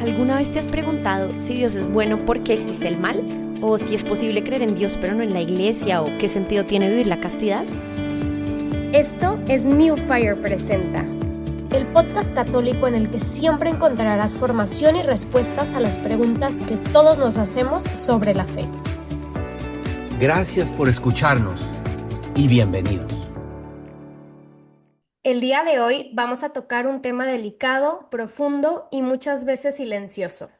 ¿Alguna vez te has preguntado si Dios es bueno porque existe el mal? ¿O si es posible creer en Dios pero no en la iglesia? ¿O qué sentido tiene vivir la castidad? Esto es New Fire Presenta, el podcast católico en el que siempre encontrarás formación y respuestas a las preguntas que todos nos hacemos sobre la fe. Gracias por escucharnos y bienvenidos. El día de hoy vamos a tocar un tema delicado, profundo y muchas veces silencioso.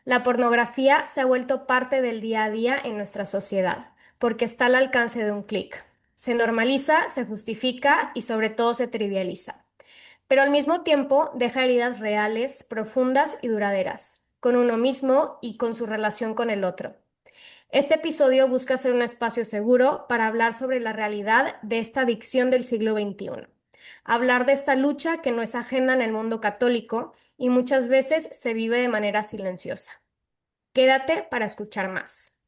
La pornografía se ha vuelto parte del día a día en nuestra sociedad, porque está al alcance de un clic. Se normaliza, se justifica y sobre todo se trivializa. Pero al mismo tiempo deja heridas reales, profundas y duraderas, con uno mismo y con su relación con el otro. Este episodio busca ser un espacio seguro para hablar sobre la realidad de esta adicción del siglo XXI. Hablar de esta lucha que no es ajena en el mundo católico y muchas veces se vive de manera silenciosa. Quédate para escuchar más.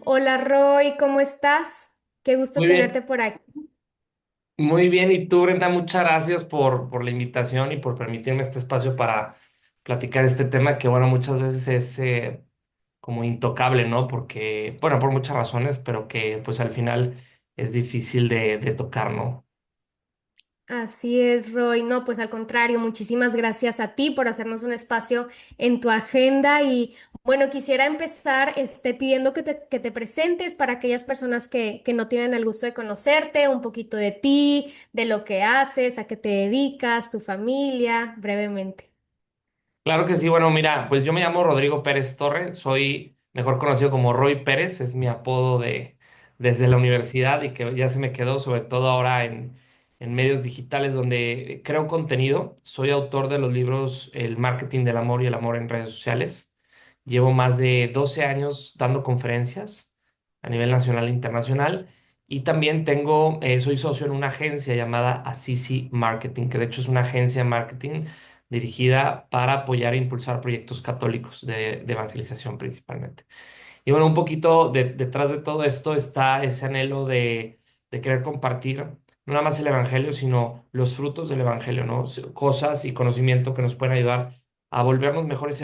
Hola Roy, ¿cómo estás? Qué gusto Muy tenerte bien, por aquí. muy bien. Y tú, Brenda, muchas gracias por la invitación y por permitirme este espacio para platicar este tema que, bueno, muchas veces es como intocable, ¿no? Porque, bueno, por muchas razones, pero que pues al final es difícil de tocar, ¿no? Así es, Roy. No, pues al contrario, muchísimas gracias a ti por hacernos un espacio en tu agenda y bueno, quisiera empezar pidiendo que te presentes para aquellas personas que no tienen el gusto de conocerte, un poquito de ti, de lo que haces, a qué te dedicas, tu familia, brevemente. Claro que sí. Bueno, mira, pues yo me llamo Rodrigo Pérez Torre, soy mejor conocido como Roy Pérez, es mi apodo desde la universidad y que ya se me quedó, sobre todo ahora en medios digitales donde creo contenido. Soy autor de los libros El marketing del amor y el amor en redes sociales. Llevo más de 12 años dando conferencias a nivel nacional e internacional. Y también soy socio en una agencia llamada Assisi Marketing, que de hecho es una agencia de marketing dirigida para apoyar e impulsar proyectos católicos de evangelización principalmente. Y bueno, un poquito detrás de todo esto está ese anhelo de querer compartir no nada más el evangelio, sino los frutos del evangelio, ¿no? Cosas y conocimiento que nos pueden ayudar a volvernos mejores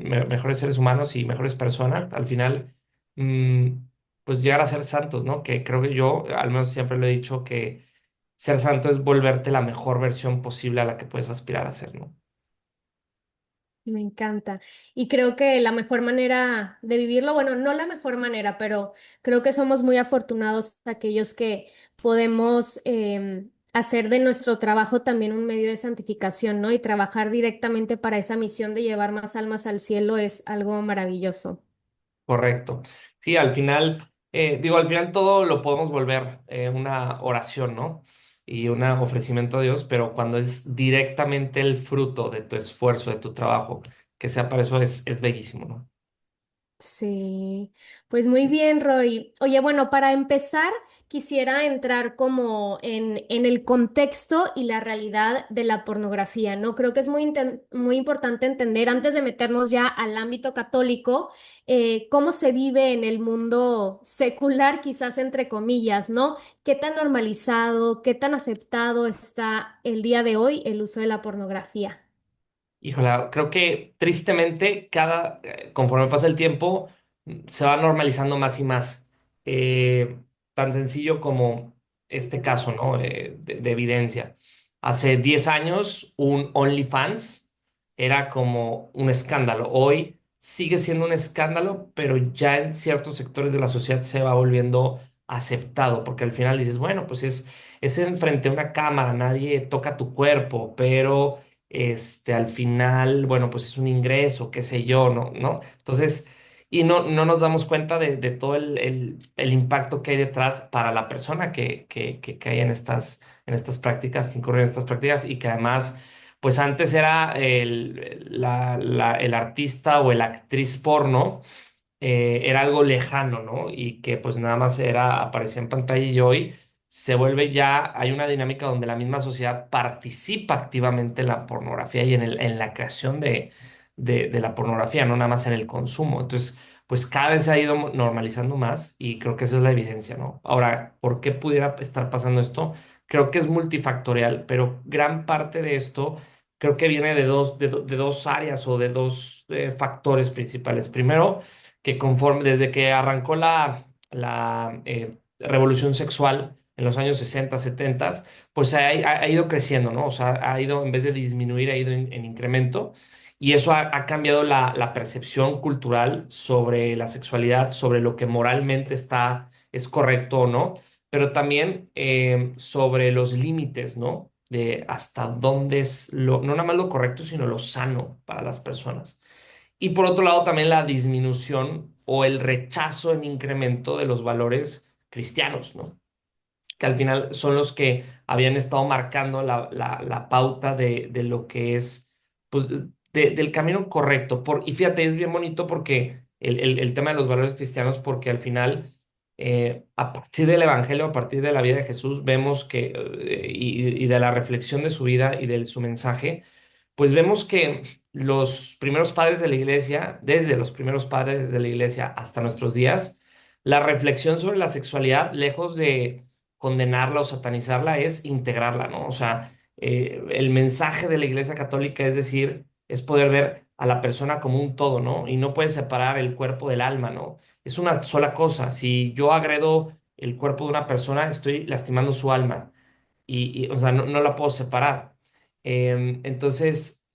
mejores seres humanos y mejores personas. Al final, mm, pues llegar a ser santos, ¿no? Que creo que yo, al menos siempre lo he dicho, que ser santo es volverte la mejor versión posible a la que puedes aspirar a ser, ¿no? Me encanta. Y creo que la mejor manera de vivirlo, bueno, no la mejor manera, pero creo que somos muy afortunados aquellos que podemos hacer de nuestro trabajo también un medio de santificación, ¿no? Y trabajar directamente para esa misión de llevar más almas al cielo es algo maravilloso. Correcto. Sí, al final todo lo podemos volver una oración, ¿no? Y un ofrecimiento a Dios, pero cuando es directamente el fruto de tu esfuerzo, de tu trabajo, que sea para eso es bellísimo, ¿no? Sí, pues muy bien, Roy. Oye, bueno, para empezar, quisiera entrar como en el contexto y la realidad de la pornografía, ¿no? Creo que es muy importante entender, antes de meternos ya al ámbito católico, cómo se vive en el mundo secular, quizás entre comillas, ¿no? ¿Qué tan normalizado, qué tan aceptado está el día de hoy el uso de la pornografía? Híjole, creo que tristemente conforme pasa el tiempo, se va normalizando más y más. Eh, Tan sencillo como este caso, ¿no? De evidencia. Hace 10 años, un OnlyFans era como un escándalo. Hoy sigue siendo un escándalo, pero ya en ciertos sectores de la sociedad se va volviendo aceptado, porque al final dices, bueno, pues es enfrente a una cámara, nadie toca tu cuerpo, pero al final, bueno, pues es un ingreso, qué sé yo, ¿no? ¿No? Entonces, y no nos damos cuenta de todo el impacto que hay detrás para la persona que cae en estas prácticas, que incurre en estas prácticas y que además, pues antes era el artista o la actriz porno, era algo lejano, ¿no? Y que pues nada más aparecía en pantalla y hoy se vuelve ya, hay una dinámica donde la misma sociedad participa activamente en la pornografía y en la creación de la pornografía, no nada más en el consumo. Entonces, pues cada vez se ha ido normalizando más y creo que esa es la evidencia, ¿no? Ahora, ¿por qué pudiera estar pasando esto? creo que es multifactorial, pero gran parte de esto creo que viene de dos áreas o de dos factores principales. Primero, que conforme desde que arrancó la revolución sexual en los años 60, 70, pues ha ido creciendo, ¿no? O sea, ha ido, en vez de disminuir, ha ido en incremento. Y eso ha cambiado la percepción cultural sobre la sexualidad, sobre lo que moralmente es correcto o no, pero también sobre los límites, ¿no? De hasta dónde es no nada más lo correcto, sino lo sano para las personas. Y por otro lado, también la disminución o el rechazo en incremento de los valores cristianos, ¿no? Que al final son los que habían estado marcando la pauta de lo que es, pues, del camino correcto. Y fíjate, es bien bonito porque el tema de los valores cristianos, porque al final, a partir del Evangelio, a partir de la vida de Jesús, vemos que, y de la reflexión de su vida y de su mensaje, pues vemos que los primeros padres de la iglesia, desde los primeros padres de la iglesia hasta nuestros días, la reflexión sobre la sexualidad, lejos de condenarla o satanizarla, es integrarla, ¿no? O sea, el mensaje de la Iglesia Católica es decir, es poder ver a la persona como un todo, ¿no? Y no puedes separar el cuerpo del alma, ¿no? Es una sola cosa. Si yo agredo el cuerpo de una persona, estoy lastimando su alma o sea, no la puedo separar. Entonces,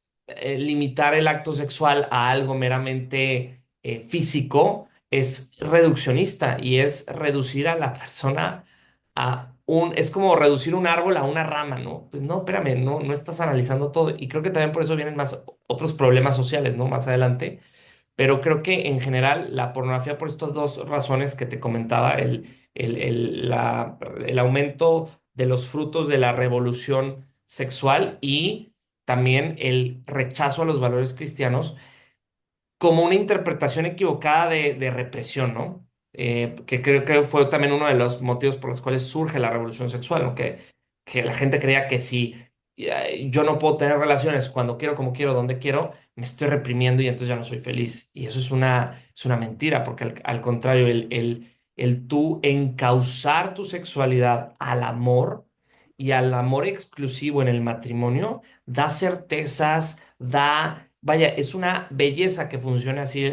limitar el acto sexual a algo meramente físico es reduccionista y es reducir a la persona es como reducir un árbol a una rama, ¿no? Pues no, espérame, no estás analizando todo. Y creo que también por eso vienen más otros problemas sociales, ¿no? Más adelante. Pero creo que en general la pornografía, por estas dos razones que te comentaba, el aumento de los frutos de la revolución sexual y también el rechazo a los valores cristianos, como una interpretación equivocada de represión, ¿no? Que creo que fue también uno de los motivos por los cuales surge la revolución sexual, ¿no? Que la gente creía que si yo no puedo tener relaciones cuando quiero, como quiero, donde quiero, me estoy reprimiendo y entonces ya no soy feliz. Y eso es una mentira, porque al contrario, el tú encauzar tu sexualidad al amor y al amor exclusivo en el matrimonio da certezas, vaya, es una belleza que funcione así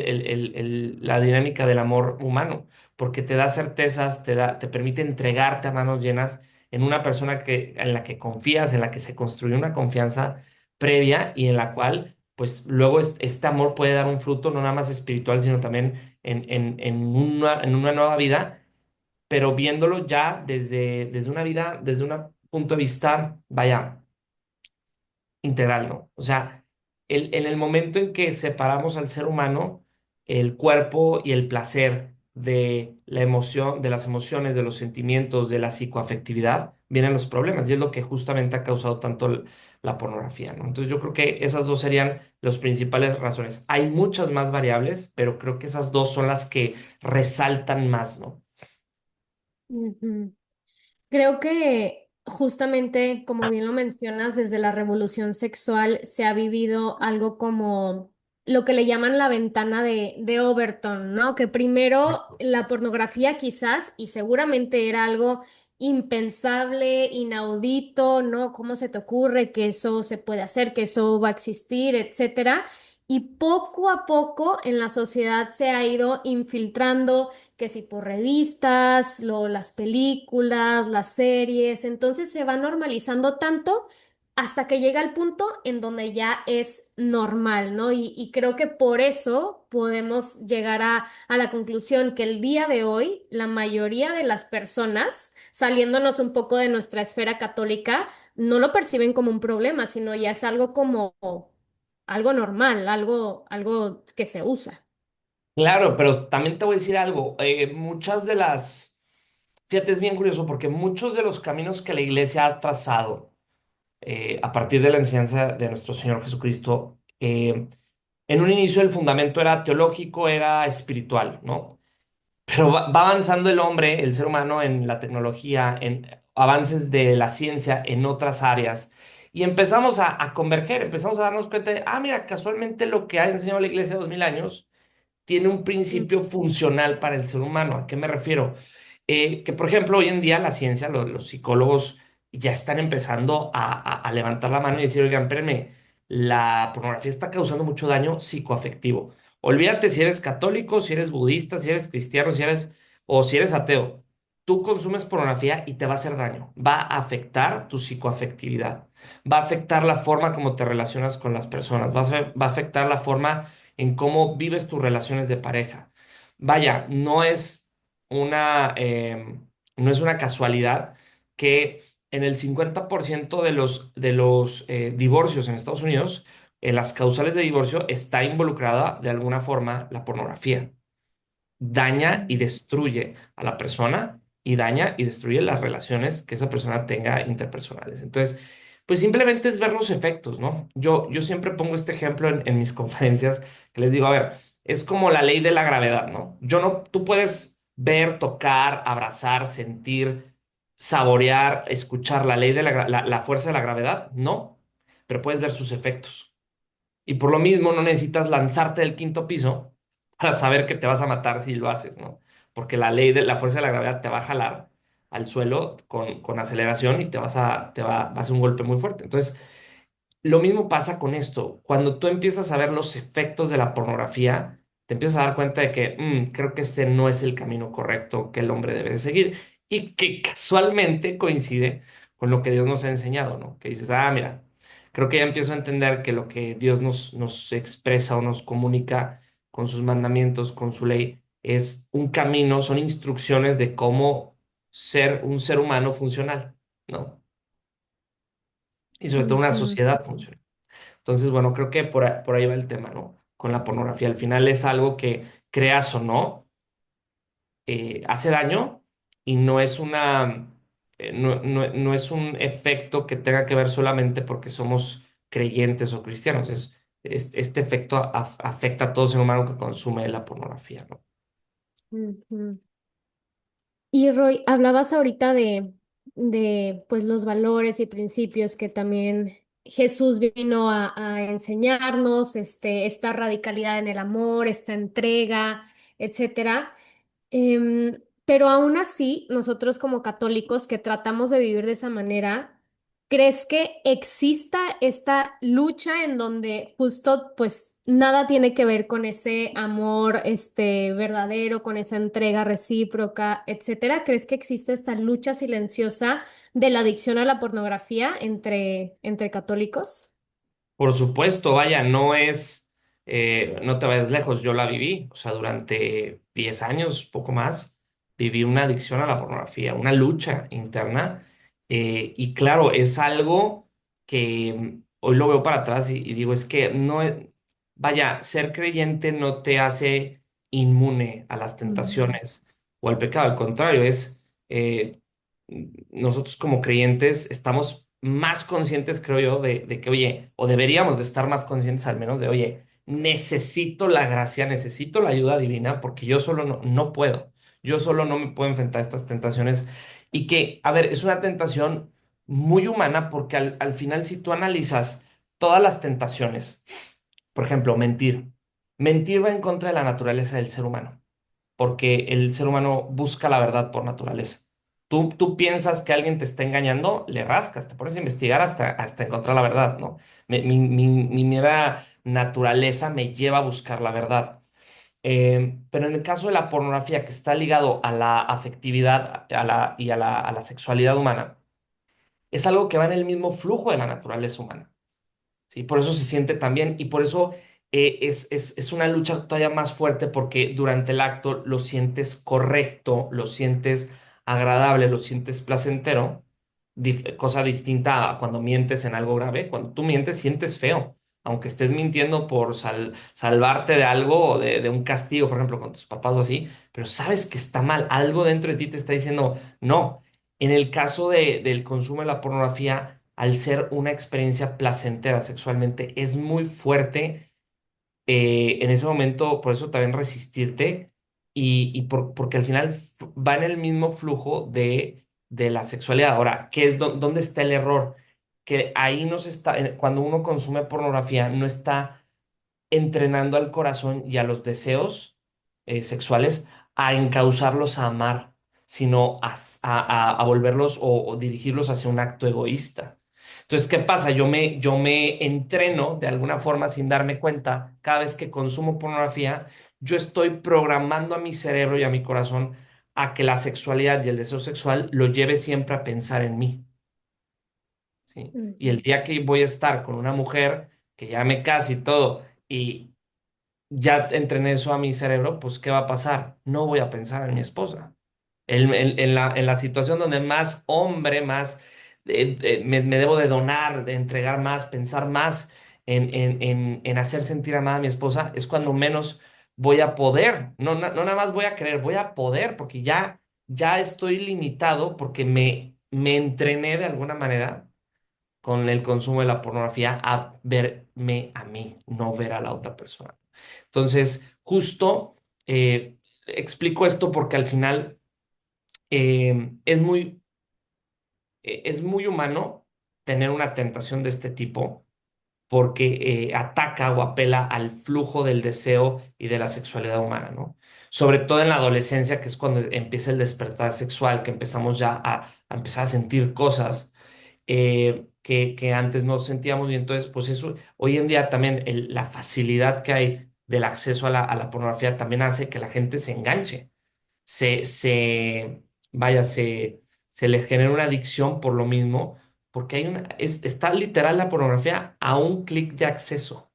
la dinámica del amor humano, porque te da certezas, te permite entregarte a manos llenas en una persona en la que confías, en la que se construye una confianza previa y en la cual, pues luego este amor puede dar un fruto no nada más espiritual, sino también en una nueva vida, pero viéndolo ya desde una vida, desde un punto de vista, vaya, integral, ¿no? O sea, en el momento en que separamos al ser humano, el cuerpo y el placer de la emoción, de las emociones, de los sentimientos, de la psicoafectividad, vienen los problemas y es lo que justamente ha causado tanto la pornografía, ¿no? Entonces yo creo que esas dos serían las principales razones. Hay muchas más variables, pero creo que esas dos son las que resaltan más, ¿no? Ujú. Creo que justamente, como bien lo mencionas, desde la revolución sexual se ha vivido algo como lo que le llaman la ventana de Overton, ¿no? Que primero la pornografía quizás, y seguramente era algo impensable, inaudito, ¿no? ¿Cómo se te ocurre que eso se puede hacer, que eso va a existir, etcétera? Y poco a poco en la sociedad se ha ido infiltrando que si por revistas, las películas, las series, entonces se va normalizando tanto hasta que llega el punto en donde ya es normal, ¿no? Y creo que por eso podemos llegar a la conclusión que el día de hoy la mayoría de las personas, saliéndonos un poco de nuestra esfera católica, no lo perciben como un problema, sino ya es algo como algo normal, algo que se usa. Claro, pero también te voy a decir algo. Fíjate, es bien curioso porque muchos de los caminos que la iglesia ha trazado a partir de la enseñanza de nuestro Señor Jesucristo, en un inicio el fundamento era teológico, era espiritual, ¿no? Pero va avanzando el hombre, el ser humano, en la tecnología, en avances de la ciencia, en otras áreas. Y empezamos a converger, empezamos a darnos cuenta de, mira, casualmente lo que ha enseñado la iglesia 2000 años tiene un principio funcional para el ser humano. ¿A qué me refiero? Que, por ejemplo, hoy en día la ciencia, los psicólogos ya están empezando a levantar la mano y decir, oigan, espérenme, la pornografía está causando mucho daño psicoafectivo. Olvídate si eres católico, si eres budista, si eres cristiano, si eres ateo. Tú consumes pornografía y te va a hacer daño. Va a afectar tu psicoafectividad. Va a afectar la forma como te relacionas con las personas. Va a afectar la forma en cómo vives tus relaciones de pareja. Vaya, no es una casualidad que en el 50% de los divorcios en Estados Unidos, en las causales de divorcio está involucrada de alguna forma la pornografía. Daña y destruye a la persona y daña y destruye las relaciones que esa persona tenga interpersonales. Entonces, pues simplemente es ver los efectos, ¿no? Yo siempre pongo este ejemplo en mis conferencias que les digo, a ver, es como la ley de la gravedad, ¿no? Tú puedes ver, tocar, abrazar, sentir, saborear, escuchar la ley de la fuerza de la gravedad, no, pero puedes ver sus efectos. Y por lo mismo no necesitas lanzarte del quinto piso para saber que te vas a matar si lo haces, ¿no? Porque la ley de la fuerza de la gravedad te va a jalar al suelo con aceleración y va a ser un golpe muy fuerte. Entonces, lo mismo pasa con esto. Cuando tú empiezas a ver los efectos de la pornografía, te empiezas a dar cuenta de que creo que este no es el camino correcto que el hombre debe de seguir y que casualmente coincide con lo que Dios nos ha enseñado, ¿no? Que dices, mira, creo que ya empiezo a entender que lo que Dios nos expresa o nos comunica con sus mandamientos, con su ley, es un camino, son instrucciones de cómo ser un ser humano funcional, ¿no? Y sobre todo una Ujú. sociedad funcional. Entonces, bueno, creo que por ahí va el tema, ¿no? Con la pornografía. Al final es algo que, creas o no, hace daño y no es un efecto que tenga que ver solamente porque somos creyentes o cristianos. Este efecto afecta a todo ser humano que consume la pornografía, ¿no? Ujú. Y Roy, hablabas ahorita de pues los valores y principios que también Jesús vino a enseñarnos, esta radicalidad en el amor, esta entrega, etcétera. Pero aún así, nosotros como católicos que tratamos de vivir de esa manera, ¿crees que exista esta lucha en donde justo pues nada tiene que ver con ese amor verdadero, con esa entrega recíproca, etcétera? ¿Crees que existe esta lucha silenciosa de la adicción a la pornografía entre católicos? Por supuesto, vaya, no te vayas lejos, yo la viví, o sea, durante 10 años, poco más, viví una adicción a la pornografía, una lucha interna, y claro, es algo que hoy lo veo para atrás y digo, es que vaya, ser creyente no te hace inmune a las Mm. tentaciones o al pecado, al contrario, eh, nosotros como creyentes estamos más conscientes, creo yo, de que, oye, o deberíamos de estar más conscientes al menos de, oye, necesito la gracia, necesito la ayuda divina porque yo solo no puedo, yo solo no me puedo enfrentar a estas tentaciones y que, a ver, es una tentación muy humana porque al final si tú analizas todas las tentaciones, por ejemplo, mentir, mentir va en contra de la naturaleza del ser humano porque el ser humano busca la verdad por naturaleza. Tú piensas que alguien te está engañando, le rascas, te pones a investigar hasta encontrar la verdad, ¿no? Mi mera naturaleza me lleva a buscar la verdad. Pero en el caso de la pornografía, que está ligado a la afectividad a la sexualidad humana, es algo que va en el mismo flujo de la naturaleza humana. ¿Sí? Por eso se siente tan bien y por eso es una lucha todavía más fuerte porque durante el acto lo sientes correcto, lo sientes agradable, lo sientes placentero, cosa distinta a cuando mientes en algo grave. Cuando tú mientes, sientes feo, aunque estés mintiendo por salvarte de algo o de un castigo, por ejemplo, con tus papás o así, pero sabes que está mal, algo dentro de ti te está diciendo no. En el caso del consumo de la pornografía, al ser una experiencia placentera sexualmente, es muy fuerte en ese momento, por eso también resistirte porque al final va en el mismo flujo de la sexualidad. Ahora, dónde está el error? Que ahí no se está, cuando uno consume pornografía, no está entrenando al corazón y a los deseos sexuales a encauzarlos a amar, sino a volverlos o dirigirlos hacia un acto egoísta. Entonces, ¿qué pasa? Yo me entreno de alguna forma sin darme cuenta. Cada vez que consumo pornografía, yo estoy programando a mi cerebro y a mi corazón a que la sexualidad y el deseo sexual lo lleve siempre a pensar en mí. ¿Sí? Y el Ujú. día que voy a estar con una mujer que ya me case y todo, y ya entrené eso a mi cerebro, pues ¿qué va a pasar? No voy a pensar en mi esposa. En la situación donde más hombre, más me debo de donar, de entregar más, pensar más en hacer sentir amada a mi esposa, es cuando menos voy a poder. No, no nada más voy a querer, voy a poder, porque ya estoy limitado porque me entrené de alguna manera con el consumo de la pornografía a verme a mí, no ver a la otra persona. Entonces, justo explico esto porque al final es muy humano tener una tentación de este tipo porque ataca o apela al flujo del deseo y de la sexualidad humana, ¿no? Sobre todo en la adolescencia, que es cuando empieza el despertar sexual, que empezamos ya a empezar a sentir cosas que antes no sentíamos y entonces, pues eso, hoy en día también la facilidad que hay del acceso a la pornografía también hace que la gente se enganche, se, se, vaya, se les genera una adicción por lo mismo, porque está literal la pornografía a un clic de acceso.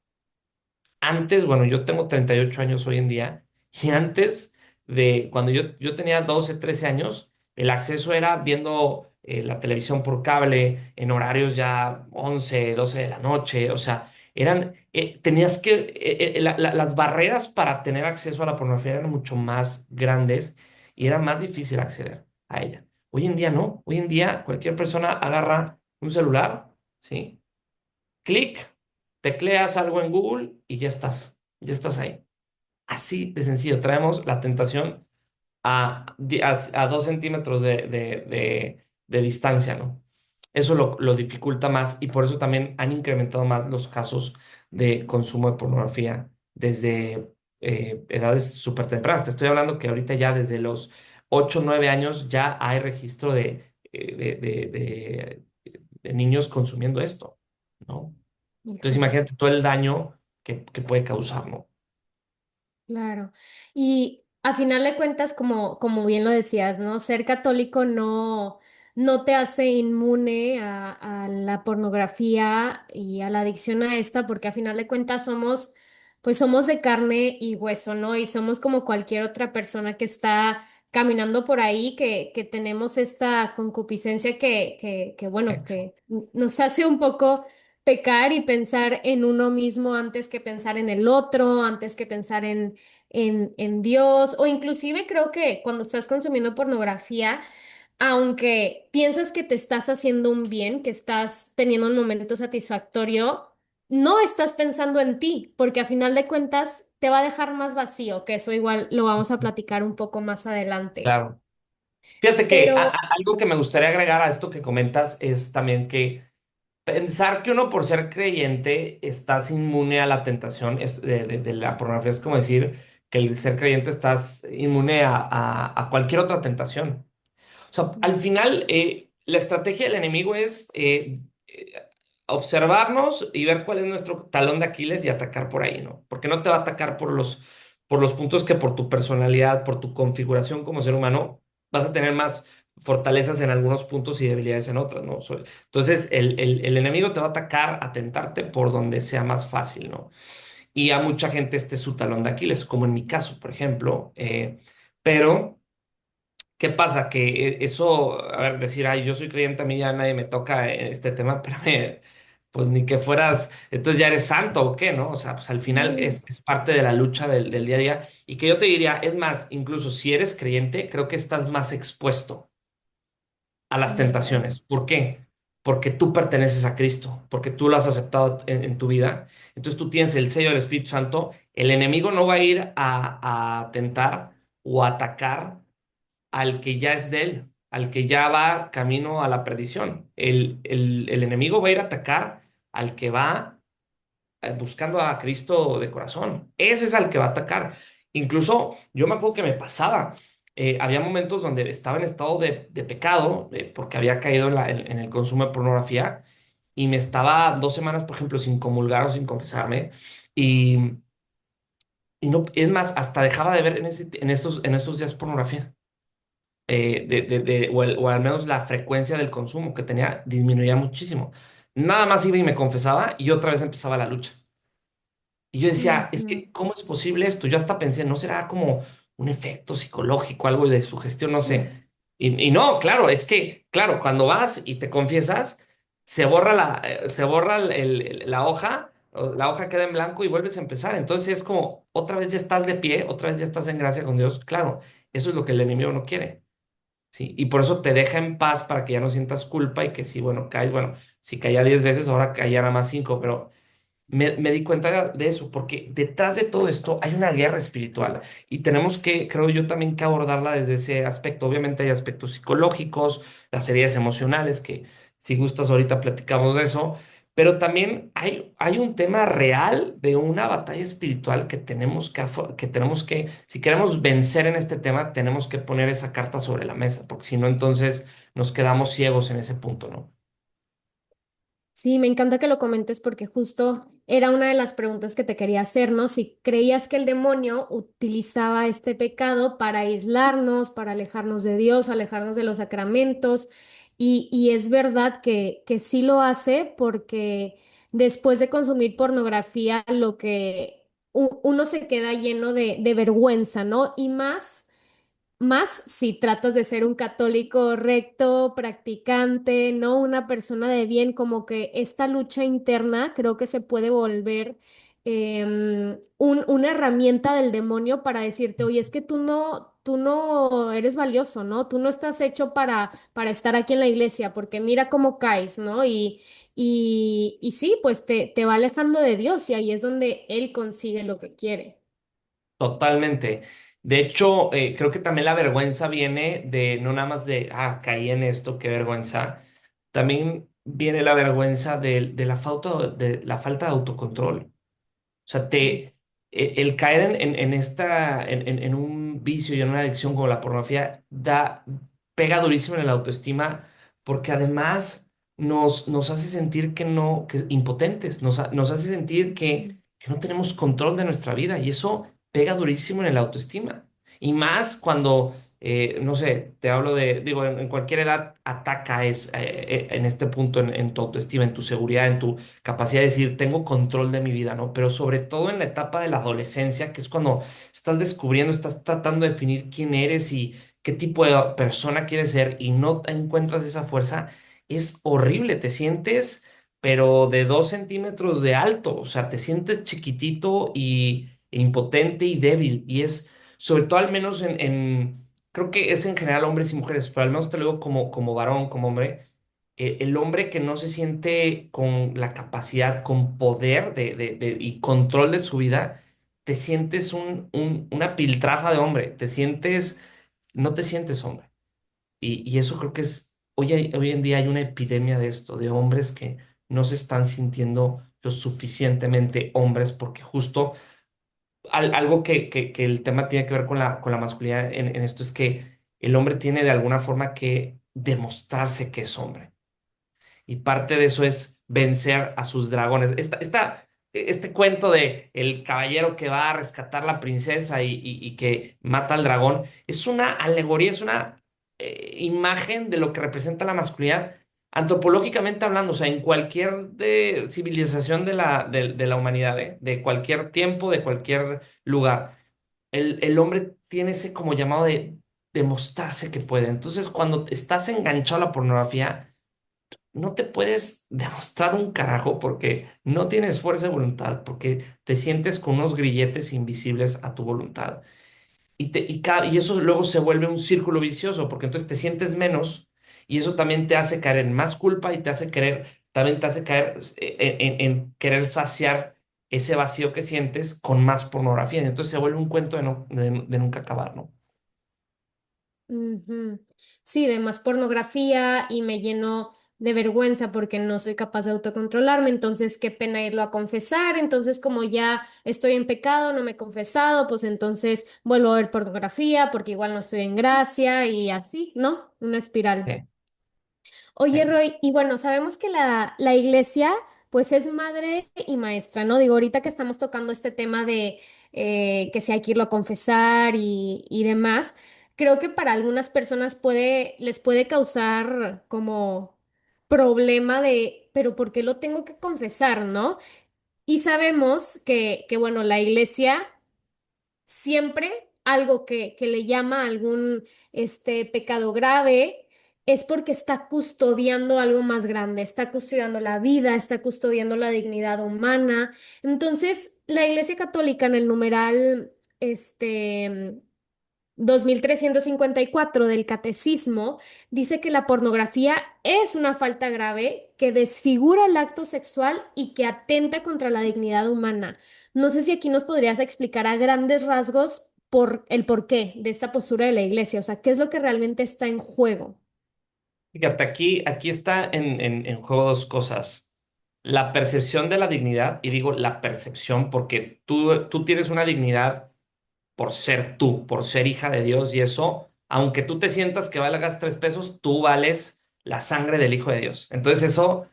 Antes, bueno, yo tengo 38 años hoy en día, y antes de cuando yo tenía 12 13 años, el acceso era viendo la televisión por cable en horarios ya 11 12 de la noche, o sea, tenías que, las barreras para tener acceso a la pornografía eran mucho más grandes y era más difícil acceder a ella. Hoy en día no, hoy en día cualquier persona agarra un celular, ¿sí? Clic, tecleas algo en Google y ya estás ahí. Así de sencillo, traemos la tentación a 2 centímetros de distancia, ¿no? Eso lo dificulta más y por eso también han incrementado más los casos de consumo de pornografía desde edades súper tempranas. Te estoy hablando que ahorita ya desde los 8 9 años ya hay registro de niños consumiendo esto, ¿no? Entonces Híjole. imagínate todo el daño que puede causar, ¿no? Claro. Y a final de cuentas, como bien lo decías, ¿no? Ser católico no te hace inmune a la pornografía y a la adicción a esta, porque a final de cuentas pues somos de carne y hueso, ¿no? Y somos como cualquier otra persona que está caminando por ahí, que tenemos esta concupiscencia bueno, Exacto. que nos hace un poco pecar y pensar en uno mismo antes que pensar en el otro, antes que pensar en Dios, o inclusive creo que cuando estás consumiendo pornografía, aunque piensas que te estás haciendo un bien, que estás teniendo un momento satisfactorio, no estás pensando en ti, porque a final de cuentas te va a dejar más vacío, que eso igual lo vamos a platicar un poco más adelante. Claro. Fíjate que Pero algo que me gustaría agregar a esto que comentas es también que pensar que uno por ser creyente estás inmune a la tentación de la pornografía es como decir que el ser creyente estás inmune a cualquier otra tentación. O sea, al final la estrategia del enemigo es observarnos y ver cuál es nuestro talón de Aquiles y atacar por ahí, ¿no? Porque no te va a atacar por los puntos que por tu personalidad, por tu configuración como ser humano, vas a tener más fortalezas en algunos puntos y debilidades en otros, ¿no? Entonces, el enemigo te va a atacar, a tentarte por donde sea más fácil, ¿no? Y a mucha gente este es su talón de Aquiles, como en mi caso, por ejemplo. Pero, ¿qué pasa? Que eso, a ver, decir, ay, yo soy creyente, a mí ya nadie me toca en este tema, pero pues ni que fueras, entonces ya eres santo o qué, ¿no? O sea, pues al final mm, es parte de la lucha del día a día. Y que yo te diría, es más, incluso si eres creyente, creo que estás más expuesto a las mm, tentaciones. ¿Por qué? Porque tú perteneces a Cristo, porque tú lo has aceptado en tu vida. Entonces tú tienes el sello del Espíritu Santo. El enemigo no va a ir a tentar o a atacar al que ya es de él, al que ya va camino a la perdición. El enemigo va a ir a atacar al que va buscando a Cristo de corazón. Ese es al que va a atacar. Incluso yo me acuerdo que me pasaba. había momentos donde estaba en estado de pecado, porque había caído en el consumo de pornografía y me estaba 2 semanas, por ejemplo, sin comulgar o sin confesarme. Y, y no, es más, hasta dejaba de ver en estos días pornografía. O al menos la frecuencia del consumo que tenía disminuía muchísimo. Nada más iba y me confesaba y otra vez empezaba la lucha. Y yo decía, es Ujú. que, ¿cómo es posible esto? Yo hasta pensé, ¿no será como un efecto psicológico, algo de sugestión? No sé. Y no, claro, es que, claro, cuando vas y te confiesas, se borra la hoja, o la hoja queda en blanco y vuelves a empezar. Entonces es como, otra vez ya estás de pie, otra vez ya estás en gracia con Dios. Claro, eso es lo que el enemigo no quiere. ¿Sí? Y por eso te deja en paz para que ya no sientas culpa y que si, bueno, caes, bueno, si caía 10 veces, ahora caía nada más 5, pero me di cuenta de eso, porque detrás de todo esto hay una guerra espiritual y tenemos que, creo yo, también que abordarla desde ese aspecto. Obviamente hay aspectos psicológicos, las heridas emocionales, que si gustas ahorita platicamos de eso, pero también hay un tema real de una batalla espiritual que tenemos que, si queremos vencer en este tema, tenemos que poner esa carta sobre la mesa, porque si no, entonces nos quedamos ciegos en ese punto, ¿no? Sí, me encanta que lo comentes porque justo era una de las preguntas que te quería hacer, ¿no? Si creías que el demonio utilizaba este pecado para aislarnos, para alejarnos de Dios, alejarnos de los sacramentos, y es verdad que sí lo hace porque después de consumir pornografía, lo que uno se queda lleno de vergüenza, ¿no? Y más si tratas de ser un católico recto, practicante, ¿no? Una persona de bien, como que esta lucha interna creo que se puede volver una herramienta del demonio para decirte, oye, es que tú no eres valioso, ¿no? Tú no estás hecho para estar aquí en la iglesia, porque mira cómo caes, ¿no? Y sí, pues te va alejando de Dios y ahí es donde Él consigue lo que quiere. Totalmente. De hecho, creo que también la vergüenza viene de no nada más de, caí en esto, qué vergüenza. También viene la vergüenza de la falta de autocontrol. O sea, el caer en un vicio y en una adicción como la pornografía pega durísimo en la autoestima porque además nos hace sentir que impotentes, nos hace sentir que no tenemos control de nuestra vida y eso pega durísimo en la autoestima. Y más cuando, no sé, te hablo digo, en cualquier edad ataca en este punto en tu autoestima, en tu seguridad, en tu capacidad de decir, tengo control de mi vida, ¿no? Pero sobre todo en la etapa de la adolescencia, que es cuando estás descubriendo, estás tratando de definir quién eres y qué tipo de persona quieres ser y no encuentras esa fuerza, es horrible, te sientes, pero de 2 centímetros de alto, o sea, te sientes chiquitito e impotente y débil, y es, sobre todo al menos creo que es en general hombres y mujeres, pero al menos te lo digo como varón, como hombre, el hombre que no se siente con la capacidad, con poder y control de su vida, te sientes una piltrafa de hombre, no te sientes hombre. Y eso creo que hoy en día hay una epidemia de esto, de hombres que no se están sintiendo lo suficientemente hombres, porque justo algo que el tema tiene que ver con la masculinidad en esto es que el hombre tiene de alguna forma que demostrarse que es hombre. Y parte de eso es vencer a sus dragones. Este cuento de el caballero que va a rescatar la princesa y que mata al dragón es una alegoría, es una imagen de lo que representa la masculinidad antropológicamente hablando, o sea, en cualquier civilización de la humanidad, de cualquier tiempo, de cualquier lugar. El hombre tiene ese como llamado de demostrarse que puede. Entonces, cuando estás enganchado a la pornografía, no te puedes demostrar un carajo porque no tienes fuerza de voluntad, porque te sientes con unos grilletes invisibles a tu voluntad. Y eso luego se vuelve un círculo vicioso, porque entonces te sientes menos y eso también te hace caer en más culpa y también te hace caer en querer saciar ese vacío que sientes con más pornografía. Y entonces se vuelve un cuento de nunca acabar, ¿no? Ujú. Sí, de más pornografía y me lleno de vergüenza porque no soy capaz de autocontrolarme, entonces qué pena irlo a confesar, entonces como ya estoy en pecado, no me he confesado, pues entonces vuelvo a ver pornografía porque igual no estoy en gracia y así, ¿no? Una espiral. Sí, Oye, sí. Roy, y bueno, sabemos que la iglesia pues es madre y maestra, ¿no? Digo, ahorita que estamos tocando este tema de que si hay que irlo a confesar y demás, creo que para algunas personas les puede causar como problema de, pero ¿por qué lo tengo que confesar, no? Y sabemos que bueno, la iglesia siempre algo que le llama algún pecado grave es porque está custodiando algo más grande, está custodiando la vida, está custodiando la dignidad humana. Entonces, la Iglesia Católica en el numeral 2354 del Catecismo dice que la pornografía es una falta grave que desfigura el acto sexual y que atenta contra la dignidad humana. No sé si aquí nos podrías explicar a grandes rasgos por el porqué de esta postura de la iglesia, o sea, qué es lo que realmente está en juego. Fíjate, aquí está en juego dos cosas. La percepción de la dignidad, y digo la percepción porque tú tienes una dignidad por ser tú, por ser hija de Dios, y eso, aunque tú te sientas que valgas 3 pesos, tú vales la sangre del Hijo de Dios. Entonces eso,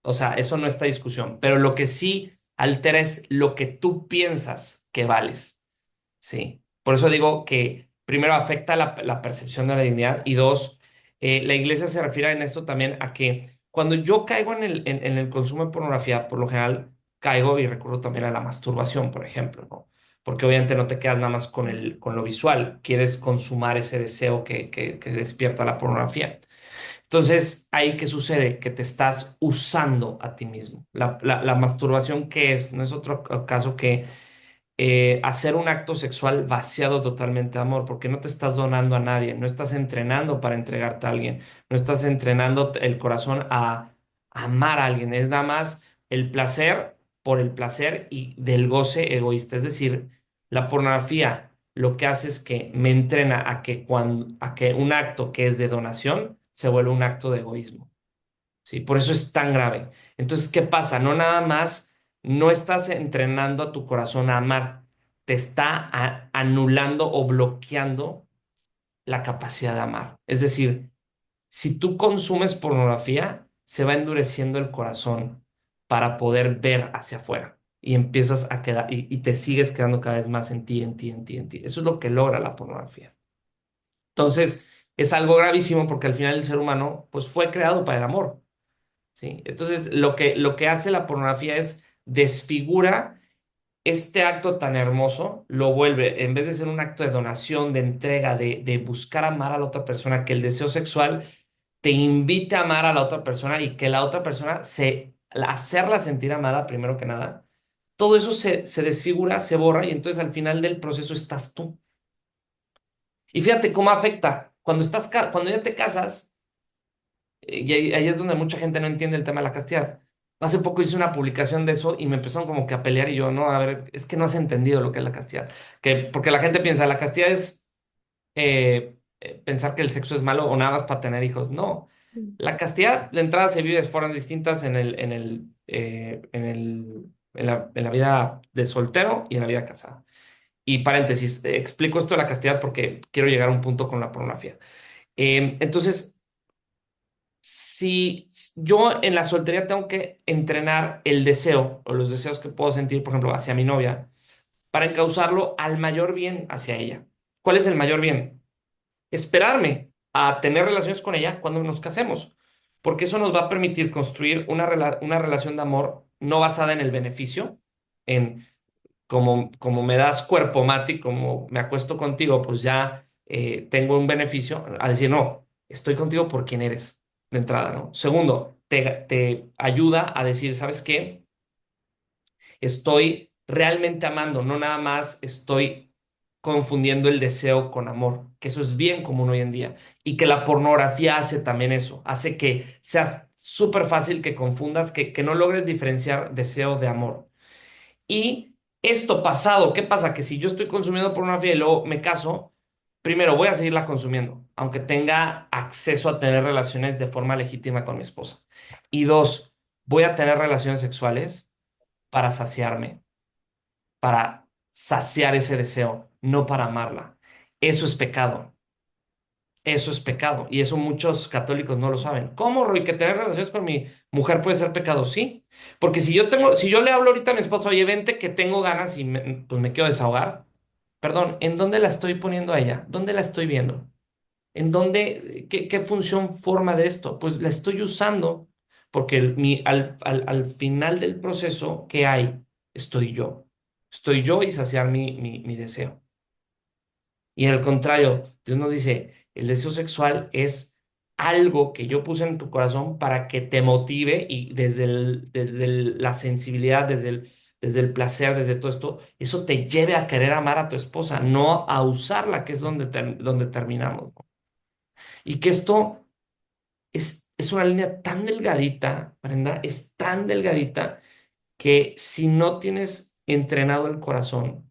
o sea, eso no está en discusión, pero lo que sí altera es lo que tú piensas que vales, ¿sí? Por eso digo que primero afecta la percepción de la dignidad y dos, la iglesia se refiere en esto también a que cuando yo caigo en el consumo de pornografía, por lo general caigo y recurro también a la masturbación, por ejemplo, ¿no? Porque obviamente no te quedas nada más con lo visual, quieres consumar ese deseo que despierta la pornografía. Entonces, ¿ahí qué sucede? Que te estás usando a ti mismo. La masturbación, ¿qué es? No es otro caso que hacer un acto sexual vaciado totalmente de amor, porque no te estás donando a nadie, no estás entrenando para entregarte a alguien, no estás entrenando el corazón a amar a alguien, es nada más el placer por el placer y del goce egoísta. Es decir, la pornografía lo que hace es que me entrena a que un acto que es de donación se vuelve un acto de egoísmo. ¿Sí? Por eso es tan grave. Entonces, ¿qué pasa? No nada más, no estás entrenando a tu corazón a amar, te está anulando o bloqueando la capacidad de amar. Es decir, si tú consumes pornografía, se va endureciendo el corazón para poder ver hacia afuera y empiezas a quedar y te sigues quedando cada vez más en ti, en ti, en ti, en ti. Eso es lo que logra la pornografía. Entonces, es algo gravísimo porque al final el ser humano pues fue creado para el amor. ¿Sí? Entonces, lo que hace la pornografía es desfigura este acto tan hermoso, lo vuelve, en vez de ser un acto de donación, de entrega, de buscar amar a la otra persona, que el deseo sexual te invite a amar a la otra persona y que la otra persona hacerla sentir amada, primero que nada, todo eso se desfigura, se borra y entonces al final del proceso estás tú. Y fíjate cómo afecta. Cuando ya te casas, y ahí es donde mucha gente no entiende el tema de la castidad. Hace poco hice una publicación de eso y me empezaron como que a pelear y yo, no, a ver, es que no has entendido lo que es la castidad. Porque la gente piensa, la castidad es pensar que el sexo es malo o nada más para tener hijos. No. Mm. La castidad de entrada se vive de formas distintas en la vida de soltero y en la vida casada. Y paréntesis, explico esto de la castidad porque quiero llegar a un punto con la pornografía. Entonces, si yo en la soltería tengo que entrenar el deseo o los deseos que puedo sentir, por ejemplo, hacia mi novia, para encauzarlo al mayor bien hacia ella. ¿Cuál es el mayor bien? Esperarme a tener relaciones con ella cuando nos casemos, porque eso nos va a permitir construir una relación de amor no basada en el beneficio, en como me das cuerpo, Mati, como me acuesto contigo, pues ya tengo un beneficio, a decir, no, estoy contigo por quien eres, de entrada, ¿no? Segundo, te ayuda a decir, ¿sabes qué? Estoy realmente amando, no nada más estoy confundiendo el deseo con amor, que eso es bien común hoy en día, y que la pornografía hace también eso, hace que sea súper fácil que confundas, que no logres diferenciar deseo de amor. Y esto pasado, ¿qué pasa? Que si yo estoy consumiendo pornografía y luego me caso, primero, voy a seguirla consumiendo, aunque tenga acceso a tener relaciones de forma legítima con mi esposa. Y dos, voy a tener relaciones sexuales para saciarme, para saciar ese deseo, no para amarla. Eso es pecado. Eso es pecado. Y eso muchos católicos no lo saben. ¿Cómo, Roy, que tener relaciones con mi mujer puede ser pecado? Sí. Porque si yo le hablo ahorita a mi esposa, oye, vente que tengo ganas y pues me quiero desahogar. Perdón, ¿en dónde la estoy poniendo a ella? ¿Dónde la estoy viendo? ¿En dónde, qué función forma de esto? Pues la estoy usando porque al final del proceso, ¿qué hay? Estoy yo. Estoy yo y saciar mi deseo. Y al contrario, Dios nos dice, el deseo sexual es algo que yo puse en tu corazón para que te motive y la sensibilidad, desde el placer, desde todo esto, eso te lleve a querer amar a tu esposa, no a usarla, que es donde terminamos, ¿no? Y que esto es una línea tan delgadita, Brenda, es tan delgadita que si no tienes entrenado el corazón,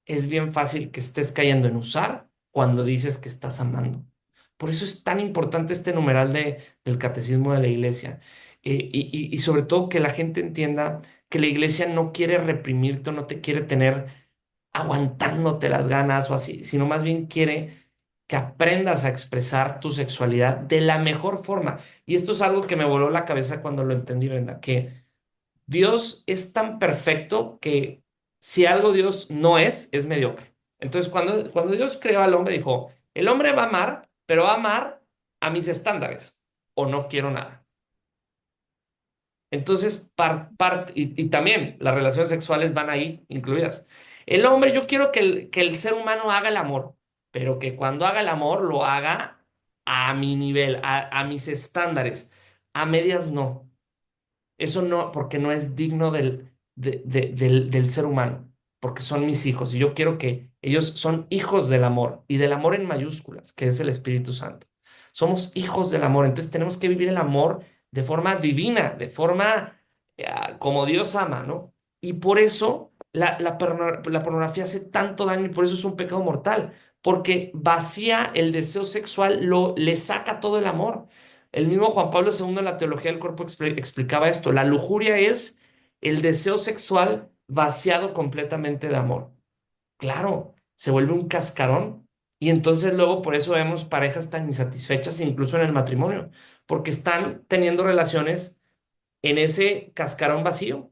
es bien fácil que estés cayendo en usar cuando dices que estás amando. Por eso es tan importante este numeral del catecismo de la iglesia. Y sobre todo que la gente entienda que la iglesia no quiere reprimirte o no te quiere tener aguantándote las ganas o así, sino más bien quiere que aprendas a expresar tu sexualidad de la mejor forma. Y esto es algo que me voló la cabeza cuando lo entendí, Brenda, que Dios es tan perfecto que si algo Dios no es mediocre. Entonces, cuando Dios creó al hombre, dijo, el hombre va a amar, pero va a amar a mis estándares o no quiero nada. Entonces, y también las relaciones sexuales van ahí incluidas. El hombre, yo quiero que el ser humano haga el amor, pero que cuando haga el amor lo haga a mi nivel, a mis estándares. A medias no. Eso no, porque no es digno del ser humano, porque son mis hijos y yo quiero que ellos son hijos del amor y del amor en mayúsculas, que es el Espíritu Santo. Somos hijos del amor, entonces tenemos que vivir el amor de forma divina, de forma como Dios ama, ¿no? Y por eso la pornografía hace tanto daño y por eso es un pecado mortal, porque vacía el deseo sexual, le saca todo el amor. El mismo Juan Pablo II en la teología del cuerpo explicaba esto. La lujuria es el deseo sexual vaciado completamente de amor. Claro, se vuelve un cascarón y entonces luego por eso vemos parejas tan insatisfechas incluso en el matrimonio, porque están teniendo relaciones en ese cascarón vacío.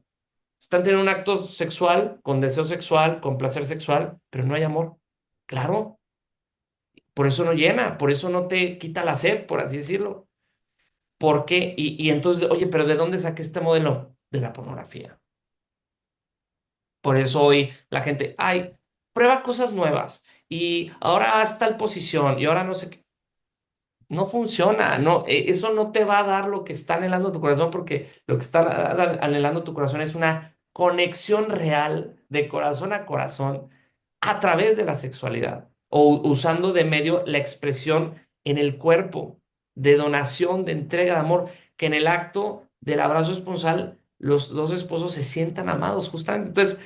Están teniendo un acto sexual, con deseo sexual, con placer sexual, pero no hay amor. Claro, por eso no llena, por eso no te quita la sed, por así decirlo. ¿Por qué? Y entonces, oye, pero ¿de dónde saqué este modelo? De la pornografía. Por eso hoy la gente, ay, prueba cosas nuevas y ahora haz tal posición y ahora no sé qué. No funciona, no, eso no te va a dar lo que está anhelando tu corazón porque lo que está anhelando tu corazón es una conexión real de corazón a corazón a través de la sexualidad o usando de medio la expresión en el cuerpo de donación, de entrega de amor, que en el acto del abrazo esponsal los dos esposos se sientan amados justamente. Entonces,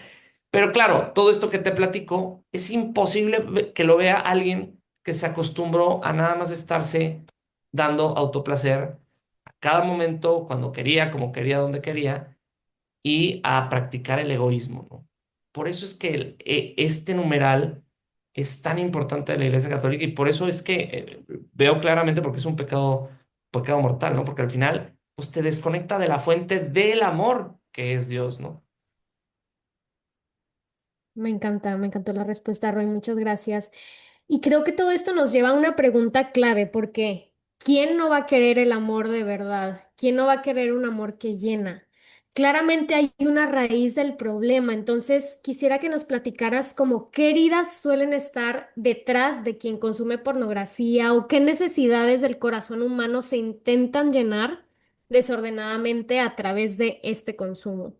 pero claro, todo esto que te platico es imposible que lo vea alguien que se acostumbró a nada más estarse dando autoplacer a cada momento, cuando quería, como quería, donde quería, y a practicar el egoísmo, ¿no? Por eso es que este numeral es tan importante de la Iglesia Católica y por eso es que veo claramente porque es un pecado mortal, ¿no? Porque al final, pues te desconecta de la fuente del amor que es Dios, ¿no? Me encantó la respuesta, Roy, muchas gracias. Y creo que todo esto nos lleva a una pregunta clave, porque ¿quién no va a querer el amor de verdad? ¿Quién no va a querer un amor que llena? Claramente hay una raíz del problema, entonces quisiera que nos platicaras como qué heridas suelen estar detrás de quien consume pornografía o qué necesidades del corazón humano se intentan llenar desordenadamente a través de este consumo.